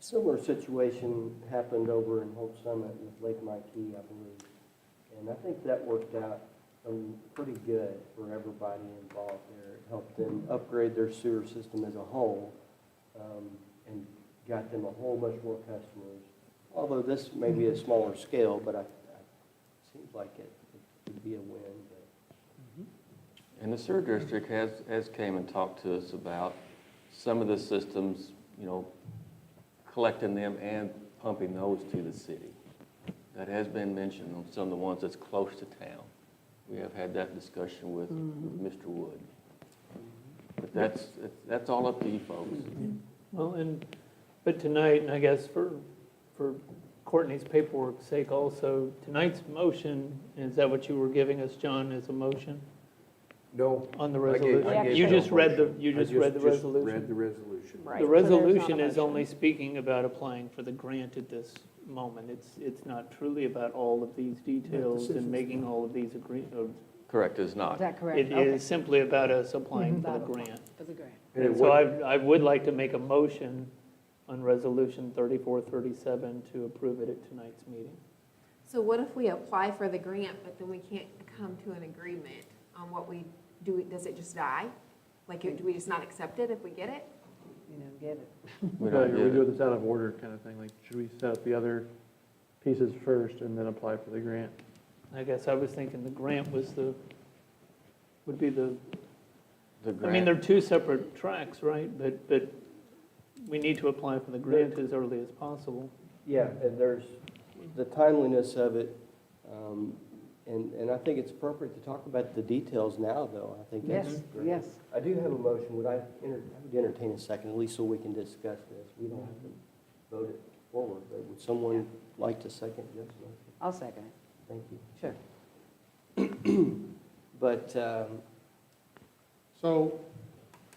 Similar situation happened over in Hope Summit with Lake Mikey, I believe. And I think that worked out pretty good for everybody involved there. It helped them upgrade their sewer system as a whole, and got them a whole bunch more customers. Although this may be a smaller scale, but it seems like it would be a win. And the sewer district has came and talked to us about some of the systems, collecting them and pumping those to the city. That has been mentioned on some of the ones that's close to town. We have had that discussion with Mr. Wood. But that's all up to you folks. Well, but tonight, and I guess for Courtney's paperwork's sake also, tonight's motion, is that what you were giving us, John, as a motion No. on the I gave resolution? no You just read the, motion. you I just read the read resolution? the resolution. Right. The So there's not a resolution is motion. only speaking about applying for the grant at this moment. It's not truly about all of these details and decisions. making all of these Correct, it's Is not. that correct? It Okay. is simply about us applying for the About grant. For the grant. And it And so wa- I would like to make a motion on Resolution 3437 to approve it at tonight's meeting. So what if we apply for the grant, but then we can't come to an agreement on what we do? Does it just die? Like, do we just not accept it if we get it? Get it. We We don't get do it. this out of order kind of thing, like, should we set up the other pieces first and then apply for the grant? I guess I was thinking the grant would be The I mean, grant, they're two separate tracks, right? But we need to apply for the grant as early as possible. Yeah, and there's the timeliness of it, and I think it's appropriate to talk about the details now, though. I think that's Yes, great. yes. I do have a motion. I would entertain a second, at least so we can discuss this. We don't have to vote it forward, but would someone like to second Jeff's motion? I'll second it. Thank you. Sure. But, So,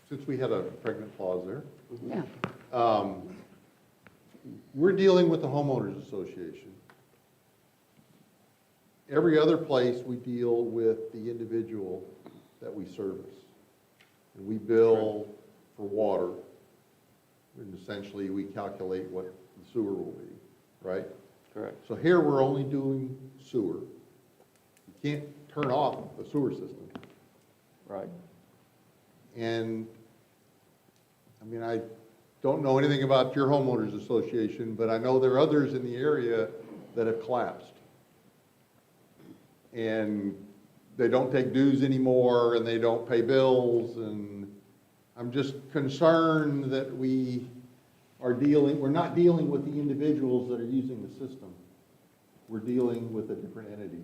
since we had a pregnant clause there, Yeah. we're dealing with the homeowners association. Every other place, we deal with the individual that we service. And we bill for water, and essentially, we calculate what the sewer will be, right? correct. So here, we're only doing sewer. You can't turn off the sewer system. Right. And, I mean, I don't know anything about your homeowners association, but I know there are others in the area that have collapsed. And they don't take dues anymore, and they don't pay bills, and I'm just concerned that we're not dealing with the individuals that are using the system. We're dealing with a different entity.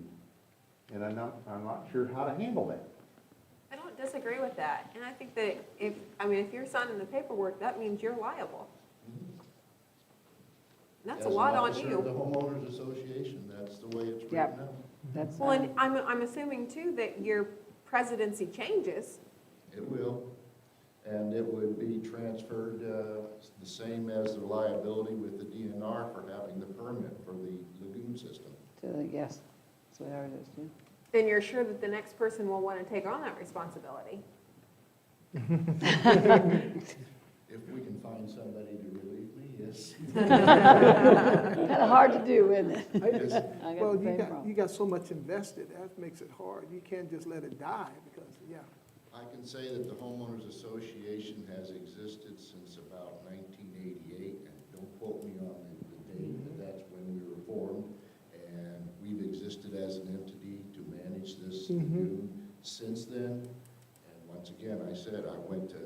And I'm not sure how to handle that. I don't disagree with that. And I think that if you're signing the paperwork, that means you're liable. And that's a lot on As an you. officer of the homeowners association, that's the way it's written Yep. out. That's, Well, and I'm assuming too that your presidency changes. It will, and it would be transferred the same as the liability with the DNR for having the permit for the lagoon system. yes, that's what ours is too. Then you're sure that the next person will want to take on that responsibility. If we can find somebody to relieve me, yes. Kind of hard to do, isn't it? I got Well, the same you problem. got so much invested, that makes it hard. You can't just let it die because, yeah. I can say that the homeowners association has existed since about 1988, and don't quote me on the date, but that's when we were formed. And we've existed as an entity to manage this lagoon since then. And once again, I said, I went to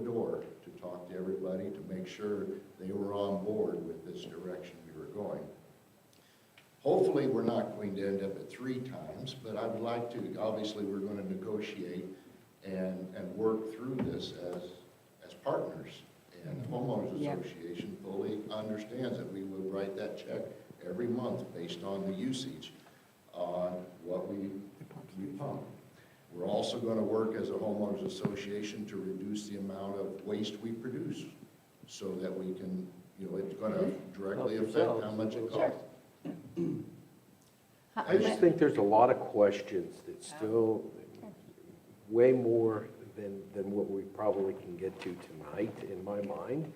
door to talk to everybody to make sure they were on board with this direction we were going. Hopefully, we're not going to end up at 3 times, but I would like to, obviously, we're going to negotiate and work through this as partners. And the homeowners Yeah. association fully understands that we will write that check every month based on the usage on what we pump. We're also going to work as a homeowners association to reduce the amount of waste we produce so that we can, it's going to directly affect how much it costs. I just think there's a lot of questions that still, way more than what we probably can get to tonight, in my mind.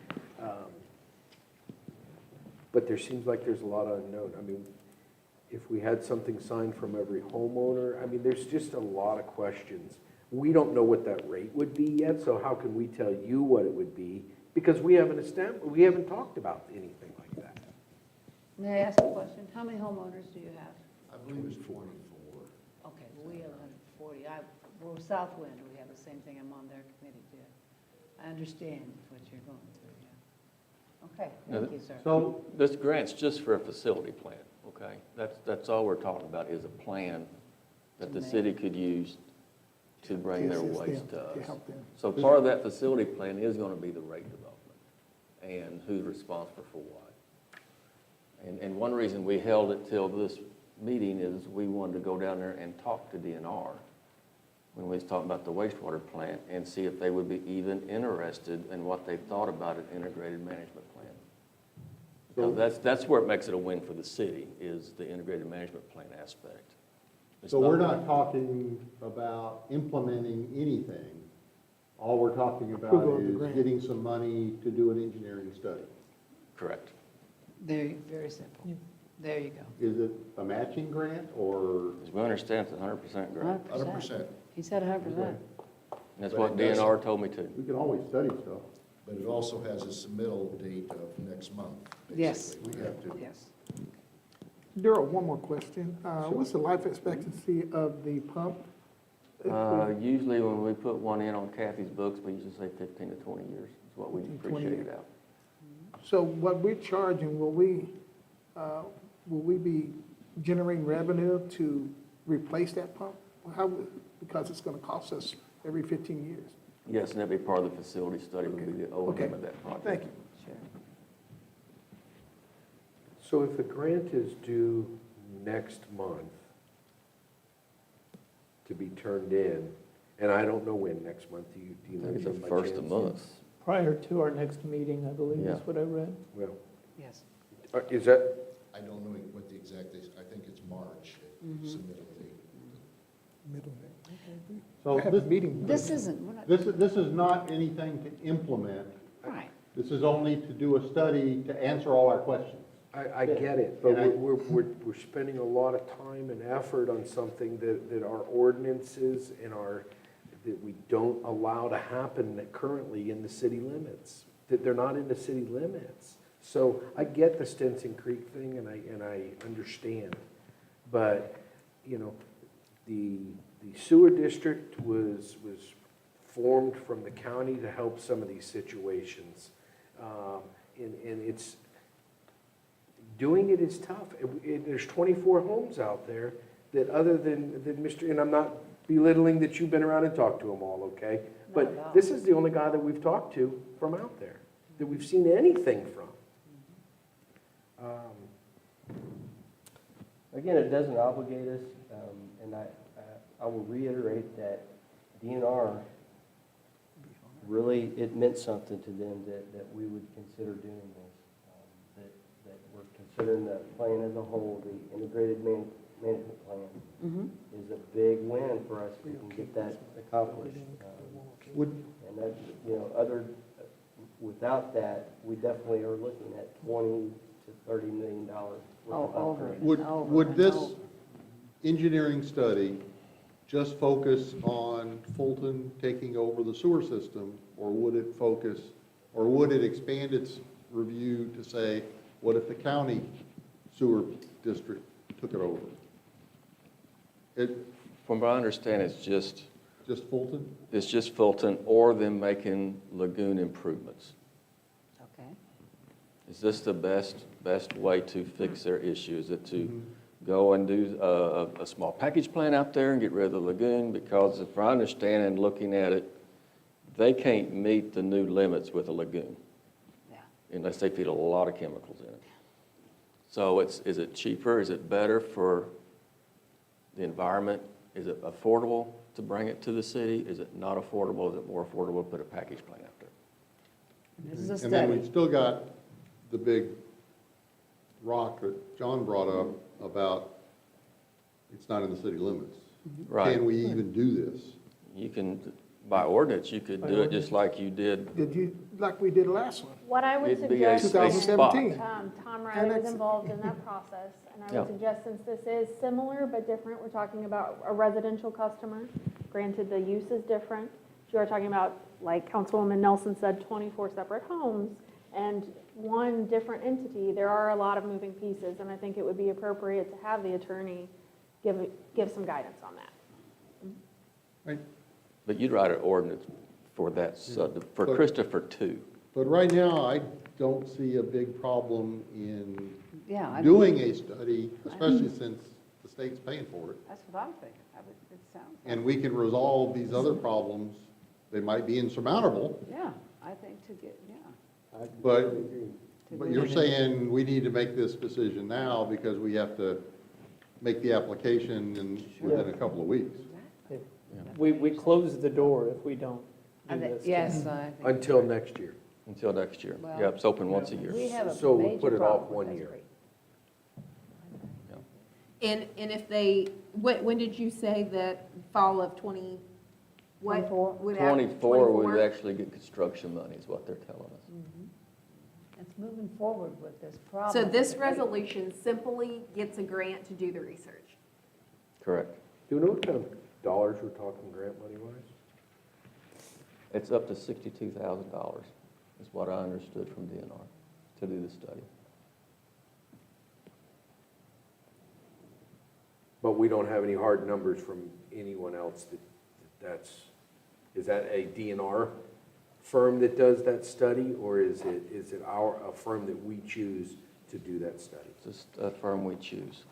But there seems like there's a lot of unknown. I mean, if we had something signed from every homeowner, I mean, there's just a lot of questions. We don't know what that rate would be yet, so how can we tell you what it would be? Because we haven't talked about anything like that. May I ask a question? How many homeowners do you have? I believe it's 44. Okay, well, we have 140. We're Southwind, we have the same thing. I'm on their committee too. I understand what you're going through, yeah. Okay, thank you, sir. So this grant's just for a facility plan, okay? That's all we're talking about is a plan that the city could use to bring their waste to us. So part of that facility plan is going to be the rate development and who's responsible for what. And one reason we held it till this meeting is we wanted to go down there and talk to DNR when we was talking about the wastewater plant and see if they would be even interested in what they thought about an integrated management plan. So that's where it makes it a win for the city, is the integrated management plan aspect. So we're not talking about implementing anything. All we're talking about Approval of the is grant. getting some money to do an engineering study. Correct. Very simple. There you go. Is it a matching grant or? As we understand, it's a 100% grant. 100%. He said 100%. And that's But what it does- DNR told me too. We can always study stuff. But it also has a submittal date of next month. Yes. basically. We have to. Yes. Daryl, one more question. What's the life expectancy of the pump? Usually when we put one in on Kathy's books, we usually say 15 to 20 years is what we 15 to 20 appreciate it years. out. So what we're charging, will we be generating revenue to replace that pump? Because it's going to cost us every 15 years. Yes, and that'd be part of the facility study, would be the O&M of that project. Thank you. Sure. So if the grant is due next month to be turned in, and I don't know when next month, do you I know? think it's the by first of chance? the month. Prior to our next meeting, I believe Yeah. is what I read. Well, Yes. is that, I don't know what the exact date, I think it's March, submittal date. Middle. So I have a meeting. This isn't, we're not, This is not anything to implement. right. This is only to do a study to answer all our questions. I get it, but And we're spending a lot of time and effort on something that our ordinances and that we don't allow to happen currently in the city limits, that they're not in the city limits. So I get the Stinson Creek thing and I understand, but, the sewer district was formed from the county to help some of these situations. And it's, doing it is tough. There's 24 homes out there that other than Mr., and I'm not belittling that you've been around and talked to them all, okay? Not at all. But this is the only guy that we've talked to from out there, that we've seen anything from. Again, it doesn't obligate us, and I will reiterate that DNR, really, it meant something to them that we would consider doing this, that we're considering the plan as a whole, the integrated management plan is a big win for us if we can get that accomplished. And that, without that, we definitely are looking at $20 to $30 million worth of upgrades. Would this engineering study just focus on Fulton taking over the sewer system, or would it expand its review to say, what if the county sewer district took it over? From what I understand, it's just Fulton? or them making lagoon improvements. Okay. Is this the best best way to fix their issue? Is it to go and do a small package plant out there and get rid of the lagoon? Because if I understand and looking at it, they can't meet the new limits with a lagoon. Yeah. Unless they feed a lot of chemicals in it. So is it cheaper? Is it better for the environment? Is it affordable to bring it to the city? Is it not affordable? Is it more affordable to put a package plant out there? This is a And then study. we've still got the big rock that John brought up about it's not in the city limits. Right. Can we even do this? You can, by ordinance, you could do it just like you did. Did you, like we did last one? What I would It'd be a suggest, spot. 2017. Tom Riley was involved in that process, and I Yeah. would suggest, since this is similar but different, we're talking about a residential customer, granted the use is different, you are talking about, like Councilwoman Nelson said, 24 separate homes, and one different entity, there are a lot of moving pieces, and I think it would be appropriate to have the attorney give some guidance on that. Right? But you'd write an ordinance for that, for But- Christopher 2. But right now, I don't see a big problem in Yeah, I- doing a study, especially since the state's paying for it. That's what I'm thinking. It sounds like. And we can resolve these other problems. They might be insurmountable, Yeah, I think to get, yeah. but, to but get- you're saying we need to make this decision now because we have to make the application within a couple of weeks. We close the door if we don't I do think- this. Yes, I think. Until next year. Until next year. Well, Yep, it's open once a We year. have a So we'll major put it off problem with one that year. street. And if they, when did you say that fall of 20, what? 24? would have- 24, we 24? actually get construction money is what they're telling us. It's moving forward with this problem. So this It's a great- resolution simply gets a grant to do the research. Correct. Do you know what kind of dollars we're talking grant money wise? It's up to $62,000 is what I understood from DNR to do the study. But we don't have any hard numbers from anyone else is that a DNR firm that does that study, or is it a firm that we choose to do that study? It's just a firm we choose.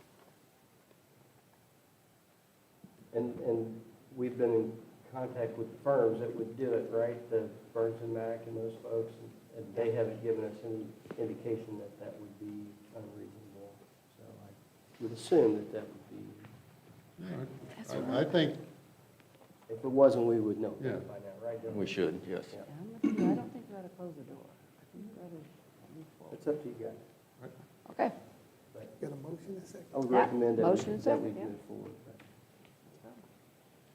And we've been in contact with the firms that would do it, right? The Burns and Mac and those folks, and they haven't given us any indication that that would be unreasonable. So I would assume that that would be, I think, if it wasn't, we would know by Yeah. now, right? Dylan? We should, yes. Yeah. I don't think we ought to close the door. I think we ought to move forward. It's up to you guys. Okay. Got a motion and a second? I would Yeah, recommend that motion we, and that we second, yeah. move forward.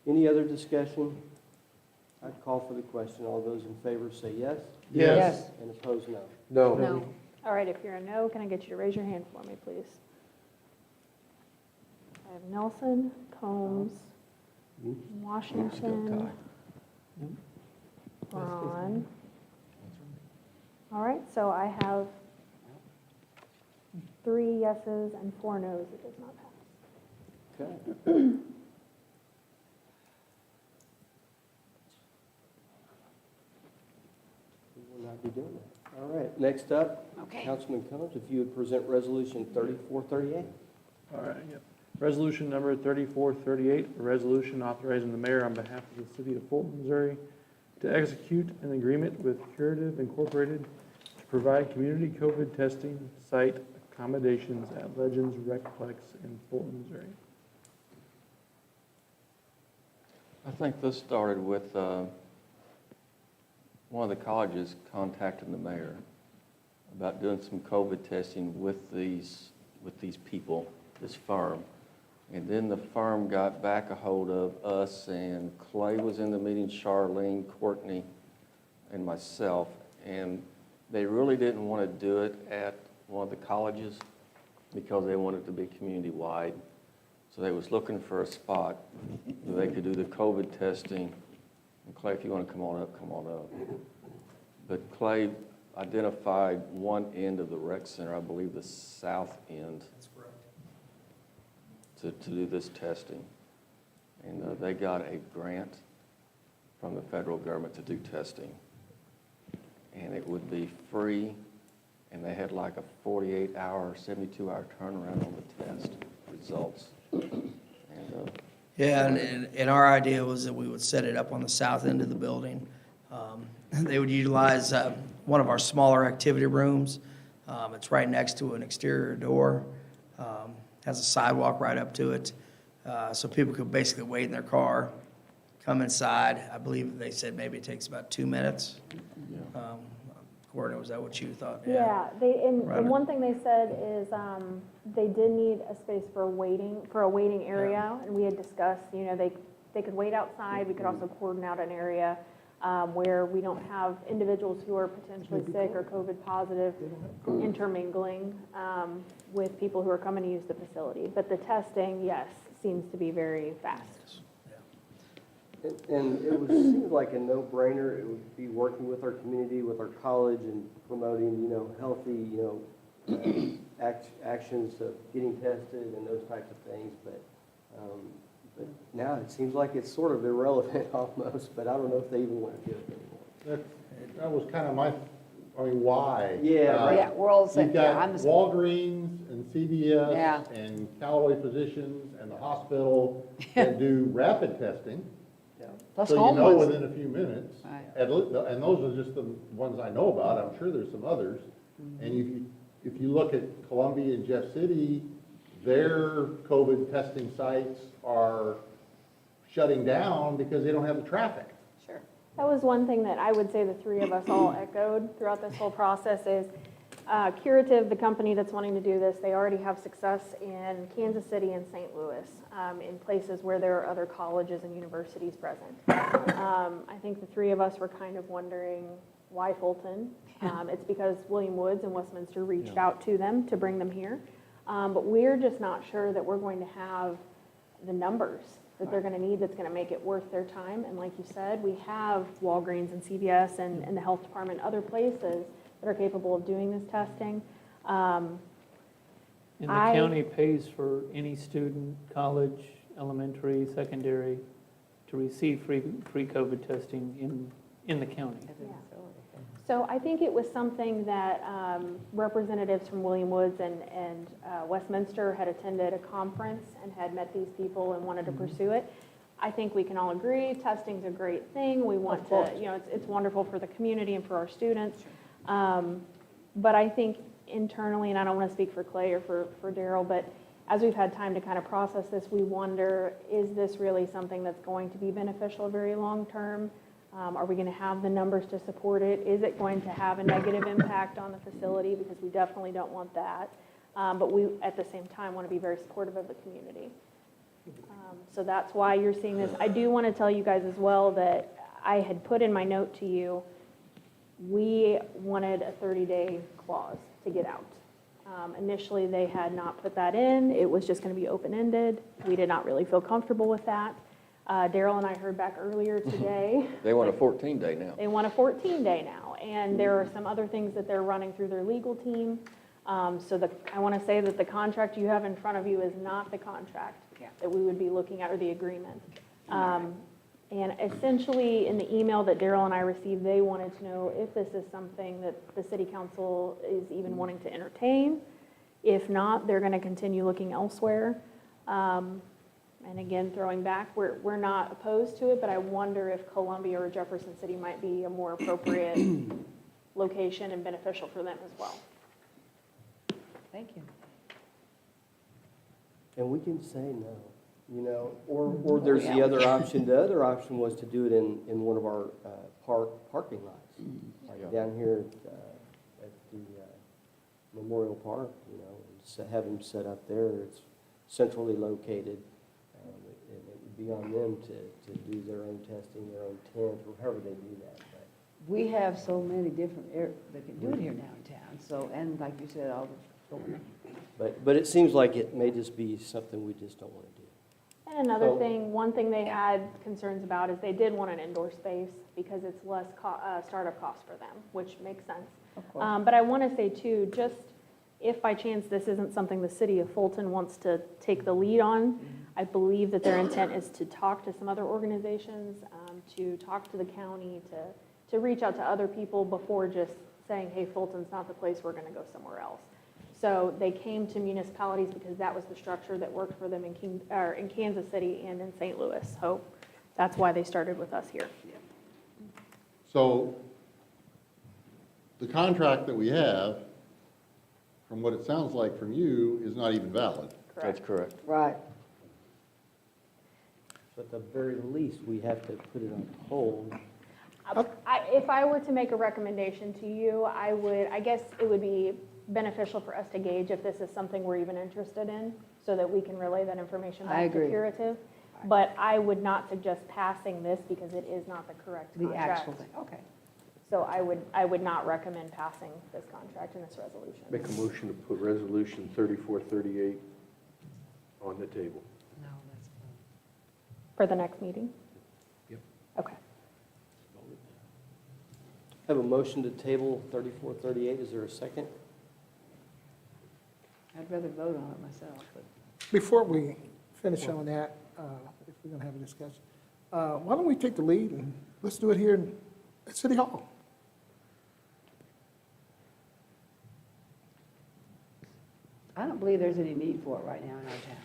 Any other discussion? I'd call for the question. All those in favor say yes, Yes. and opposed, no. No. No. All right, if you're a no, can I get you to raise your hand for me, please? I have Nelson, Combs, It's a Washington, good Ron. All right, so I have 3 yeses and 4 nos. It does not pass. Okay. We will not be doing that. All right, next up, Okay. Councilman Combs, if you would present Resolution 3438. All right, yep. Resolution number 3438, a resolution authorizing the mayor on behalf of the city of Fulton, Missouri, to execute an agreement with Curative Incorporated to provide community COVID testing site accommodations at Legends Replex in Fulton, Missouri. I think this started with one of the colleges contacting the mayor about doing some COVID testing with these people, this firm. And then the firm got back a hold of us, and Clay was in the meeting, Charlene, Courtney, and myself. And they really didn't want to do it at one of the colleges because they wanted it to be community-wide. So they was looking for a spot where they could do the COVID testing. And Clay, if you want to come on up, come on up. But Clay identified one end of the rec center, I believe the south end. That's correct. To do this testing. And they got a grant from the federal government to do testing. And it would be free and they had like a 48-hour, 72-hour turnaround on the test results. And, Yeah, and our idea was that we would set it up on the south end of the building. They would utilize one of our smaller activity rooms. It's right next to an exterior door, has a sidewalk right up to it. So people could basically wait in their car, come inside. I believe they said maybe it takes about 2 minutes. Gordon, was that what you thought? Yeah, Right. and one thing they said is, they did need a space for a waiting area, and we had discussed, you know, they could wait outside, we could also cordon out an area, where we don't have individuals who are potentially sick or COVID positive intermingling, with people who are coming to use the facility. But the testing, yes, seems to be very fast. And it seemed like a no-brainer. It would be working with our community, with our college, and promoting, you know, healthy, you know, actions of getting tested and those types of things. But now it seems like it's sort of irrelevant almost, but I don't know if they even want to do it anymore. That was kind of why? Yeah, right. Yeah, we're all the same. You've Yeah, got I'm the same. Walgreens and CVS Yeah. and Callaway Physicians and the hospital that do rapid testing. Plus So you home know ones. within a few minutes. Right. And those are just the ones I know about. I'm sure there's some others. And if you look at Columbia and Jeff City, their COVID testing sites are shutting down because they don't have the traffic. Sure. That was one thing that I would say the three of us all echoed throughout this whole process is, Curative, the company that's wanting to do this, they already have success in Kansas City and St. Louis, in places where there are other colleges and universities present. I think the three of us were kind of wondering why Fulton. It's because William Woods and Westminster reached out to them to bring them here. But we're just not sure that we're going to have the numbers that they're going to need that's going to make it worth their time. And like you said, we have Walgreens and CVS and the health department, other places that are capable of doing this testing. And the county pays for any student, college, elementary, secondary, to receive free COVID testing in the county. So I think it was something that representatives from William Woods and Westminster had attended a conference and had met these people and wanted to pursue it. I think we can all agree testing's a great thing. We want to, you know, it's wonderful for the community and for our students. But I think internally, and I don't want to speak for Clay or for Daryl, but as we've had time to kind of process this, we wonder, is this really something that's going to be beneficial very long term? Are we going to have the numbers to support it? Is it going to have a negative impact on the facility? Because we definitely don't want that. But we, at the same time, want to be very supportive of the community. So that's why you're seeing this. I do want to tell you guys as well that I had put in my note to you, we wanted a 30-day clause to get out. Initially, they had not put that in. It was just going to be open-ended. We did not really feel comfortable with that. Daryl and I heard back earlier today. They want a 14-day now. They want a 14-day now, and there are some other things that they're running through their legal team. So I want to say that the contract you have in front of you is not the contract that we would be looking at, or the agreement. And essentially, in the email that Daryl and I received, they wanted to know if this is something that the city council is even wanting to entertain. If not, they're going to continue looking elsewhere. And again, throwing back, we're not opposed to it, but I wonder if Columbia or Jefferson City might be a more appropriate location and beneficial for them as well. Thank you. And we can say no, you know, or there's the other option. The other option was to do it in one of our parking lots, like down here at the Memorial Park, you know, and have them set up there. It's centrally located. And it would be on them to do their own testing, their own tent, or however they do that. But We have so many different areas that can do it here now in town, so, and like you said, all the, But it seems like it may just be something we just don't want to do. And another So- thing, one thing they had concerns about is they did want an indoor space because it's less startup cost for them, which makes sense. of course. But I want to say too, just if by chance this isn't something the city of Fulton wants to take the lead on, I believe that their intent is to talk to some other organizations, to talk to the county, to reach out to other people before just saying, hey, Fulton's not the place, we're going to go somewhere else. So they came to municipalities because that was the structure that worked for them in Kansas City and in St. Louis. So that's why they started with us here. So the contract that we have, from what it sounds like from you, is not even valid. That's correct. Right. So at the very least, we have to put it on hold. If I were to make a recommendation to you, I guess it would be beneficial for us to gauge if this is something we're even interested in, so that we can relay that information I back to agree. Curative. But I would not suggest passing this because it is not the correct The contract. actual thing, okay. So I would not recommend passing this contract and this resolution. Make a motion to put resolution 3438 on the table. No, that's fine. For the next meeting? Yep. Okay. Have a motion to table 3438. Is there a second? I'd rather vote on it myself, but. Before we finish on that, if we're going to have a discussion, why don't we take the lead and let's do it here at City Hall? I don't believe there's any need for it right now in our town.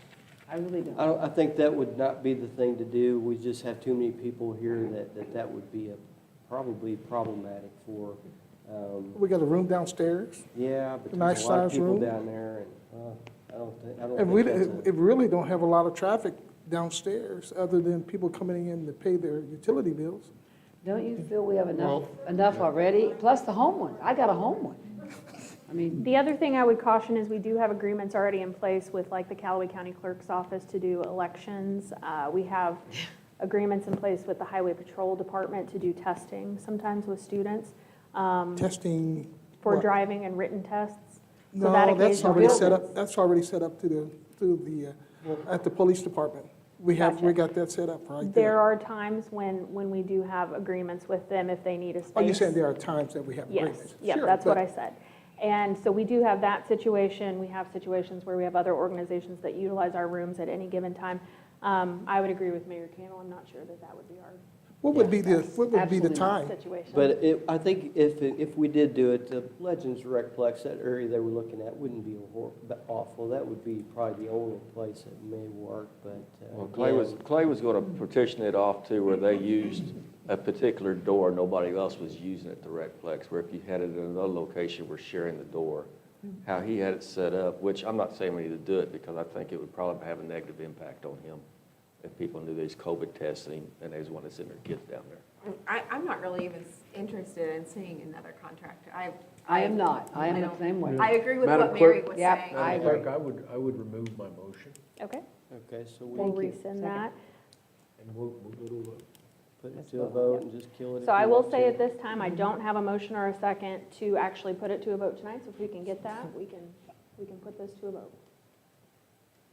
I really don't. I think that would not be the thing to do. We just have too many people here that would be probably problematic for. We got a room downstairs. Yeah, but Nice there's a lot of size people room. down there, and I don't And we, think that's it really don't have a lot of traffic downstairs, other than people coming in to pay their utility bills. Don't you feel we have enough Well- already? Plus the home one. I got a home one. I mean, The other thing I would caution is we do have agreements already in place with like the Callaway County Clerk's Office to do elections. We have agreements in place with the Highway Patrol Department to do testing, sometimes with students, Testing. for what? driving and written tests. So that No, that's occasional already set buildings. up, that's already set up through the, at the police department. We Gotcha. got that set up right There there. are times when we do have agreements with them if they need a space. Oh, you're saying there are times that we have agreements? Yes, yeah, Sure, that's what but- I said. And so we do have that situation. We have situations where we have other organizations that utilize our rooms at any given time. I would agree with Mayor Campbell. I'm not sure that that would be our What would be the Absolutely not. time? situation. But I think if we did do it, the Legends Replex, that area they were looking at wouldn't be awful. That would be probably the only place that may work, but. Well, Clay was going to partition it off to where they used a particular door, nobody else was using it, the Replex, where if you had it in another location, we're sharing the door. How he had it set up, which I'm not saying we need to do it, because I think it would probably have a negative impact on him if people knew these COVID testing and they just wanted to send their kids down there. I'm not really even interested in seeing another contract. I am not. I am the don't- same way. I agree with Madam what Mary Clerk? was Yep, saying. I Madam agree. Clerk, I would remove my motion, Okay, Okay, so we'll Thank you. rescind that. and we'll go to a vote. put it to a vote and just kill it. if So I we will want say to. at this time, I don't have a motion or a second to actually put it to a vote tonight. So if we can get that, we can put this to a vote.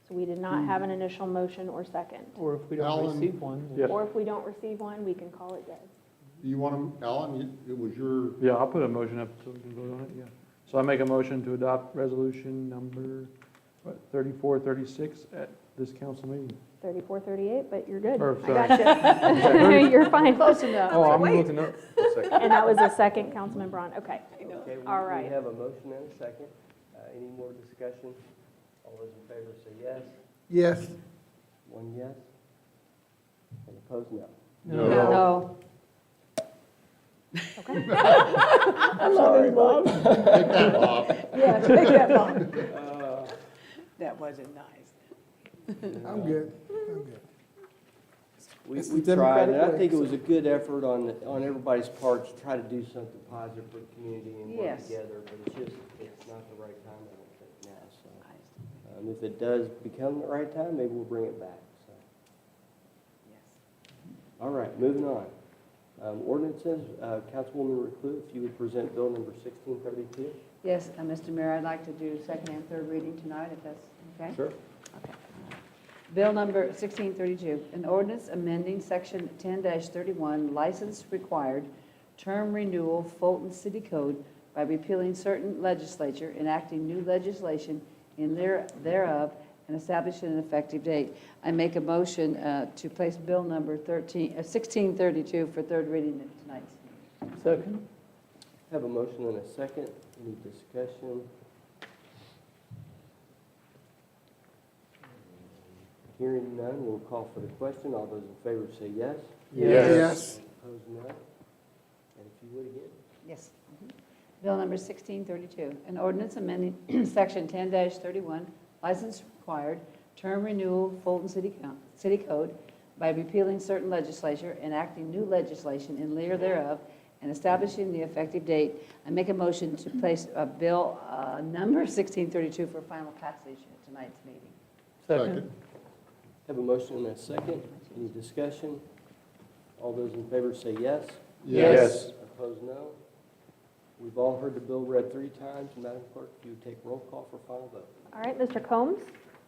So we did not have an initial motion or second. Or if we don't Alan? receive one, then- Yeah. Or if we don't receive one, we can call it dead. Do you want to, Alan, it was your, Yeah, I'll put a motion up so we can vote on it, yeah. So I make a motion to adopt resolution number, 3436 at this council meeting. 3438, but you're good. Or, I sorry. got you. You're fine. Close enough. Oh, I'm looking up. And that was a second, Councilman Braun. Okay. Okay, All we right. have a motion and a second. Any more discussion? All those in favor say yes. Yes. One yes. And opposed, no. No. Okay. Sorry, Bob. take that off. Yeah, take that, Bob. That wasn't nice. I'm good. I'm good. We It's the tried, and I democratic think it way, was a good effort on everybody's part to try to do something positive for the community and work Yes. together, but it's not the right time, I don't think, now, so. If it does become the right time, maybe we'll bring it back, so. All right, moving on. Ordinances, Councilwoman Recluse, if you would present bill number 1632. Yes, Mr. Mayor, I'd like to do second and third reading tonight, if that's okay? Sure. Okay. Bill number 1632, an ordinance amending section 10-31, license required, term renewal, Fulton City Code by repealing certain legislature, enacting new legislation in thereof, and establishing an effective date. I make a motion to place bill number 1632 for third reading at tonight's meeting. Second? Have a motion and a second. Any discussion? Hearing none, we'll call for the question. All those in favor say yes. Yes. Opposed, no. And if you would again. Yes. Bill number 1632, an ordinance amending section 10-31, license required, term renewal, Fulton City Code by repealing certain legislature, enacting new legislation in lieu thereof, and establishing the effective date. I make a motion to place bill number 1632 for final passage at tonight's meeting. Second. Have a motion and a second. Any discussion? All those in favor say yes. Yes. Opposed, no. We've all heard the bill read 3 times. Madam Clerk, if you would take roll call for final vote. All right, Mr. Combs?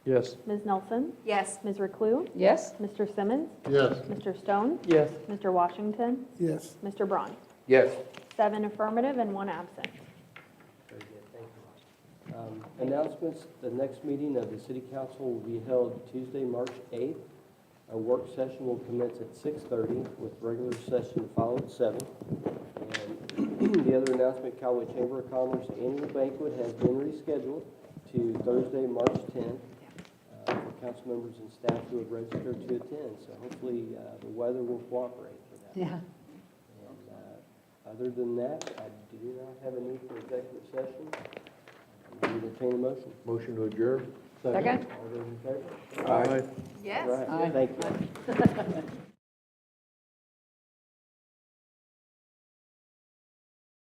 Yes. Ms. Nelson? Yes. Ms. Reclue? Yes? Mr. Simmons? Yes. Mr. Stone? Yes. Mr. Washington? Yes. Mr. Braun? Yes. 7 affirmative and 1 absent. Very good, thank you. Announcements, the next meeting of the City Council will be held Tuesday, March 8th. A work session will commence at 6:30 with regular session to follow at 7. And the other announcement, Callaway Chamber of Commerce annual banquet has been rescheduled to Thursday, March 10th for council members and staff who have registered to attend. So hopefully the weather will cooperate for that. Yeah. And other than that, I do not have a need for executive session. I will entertain a motion. Motion to adjourn? Second? All those in favor? Aye. Yes. All right, Aye. thank you.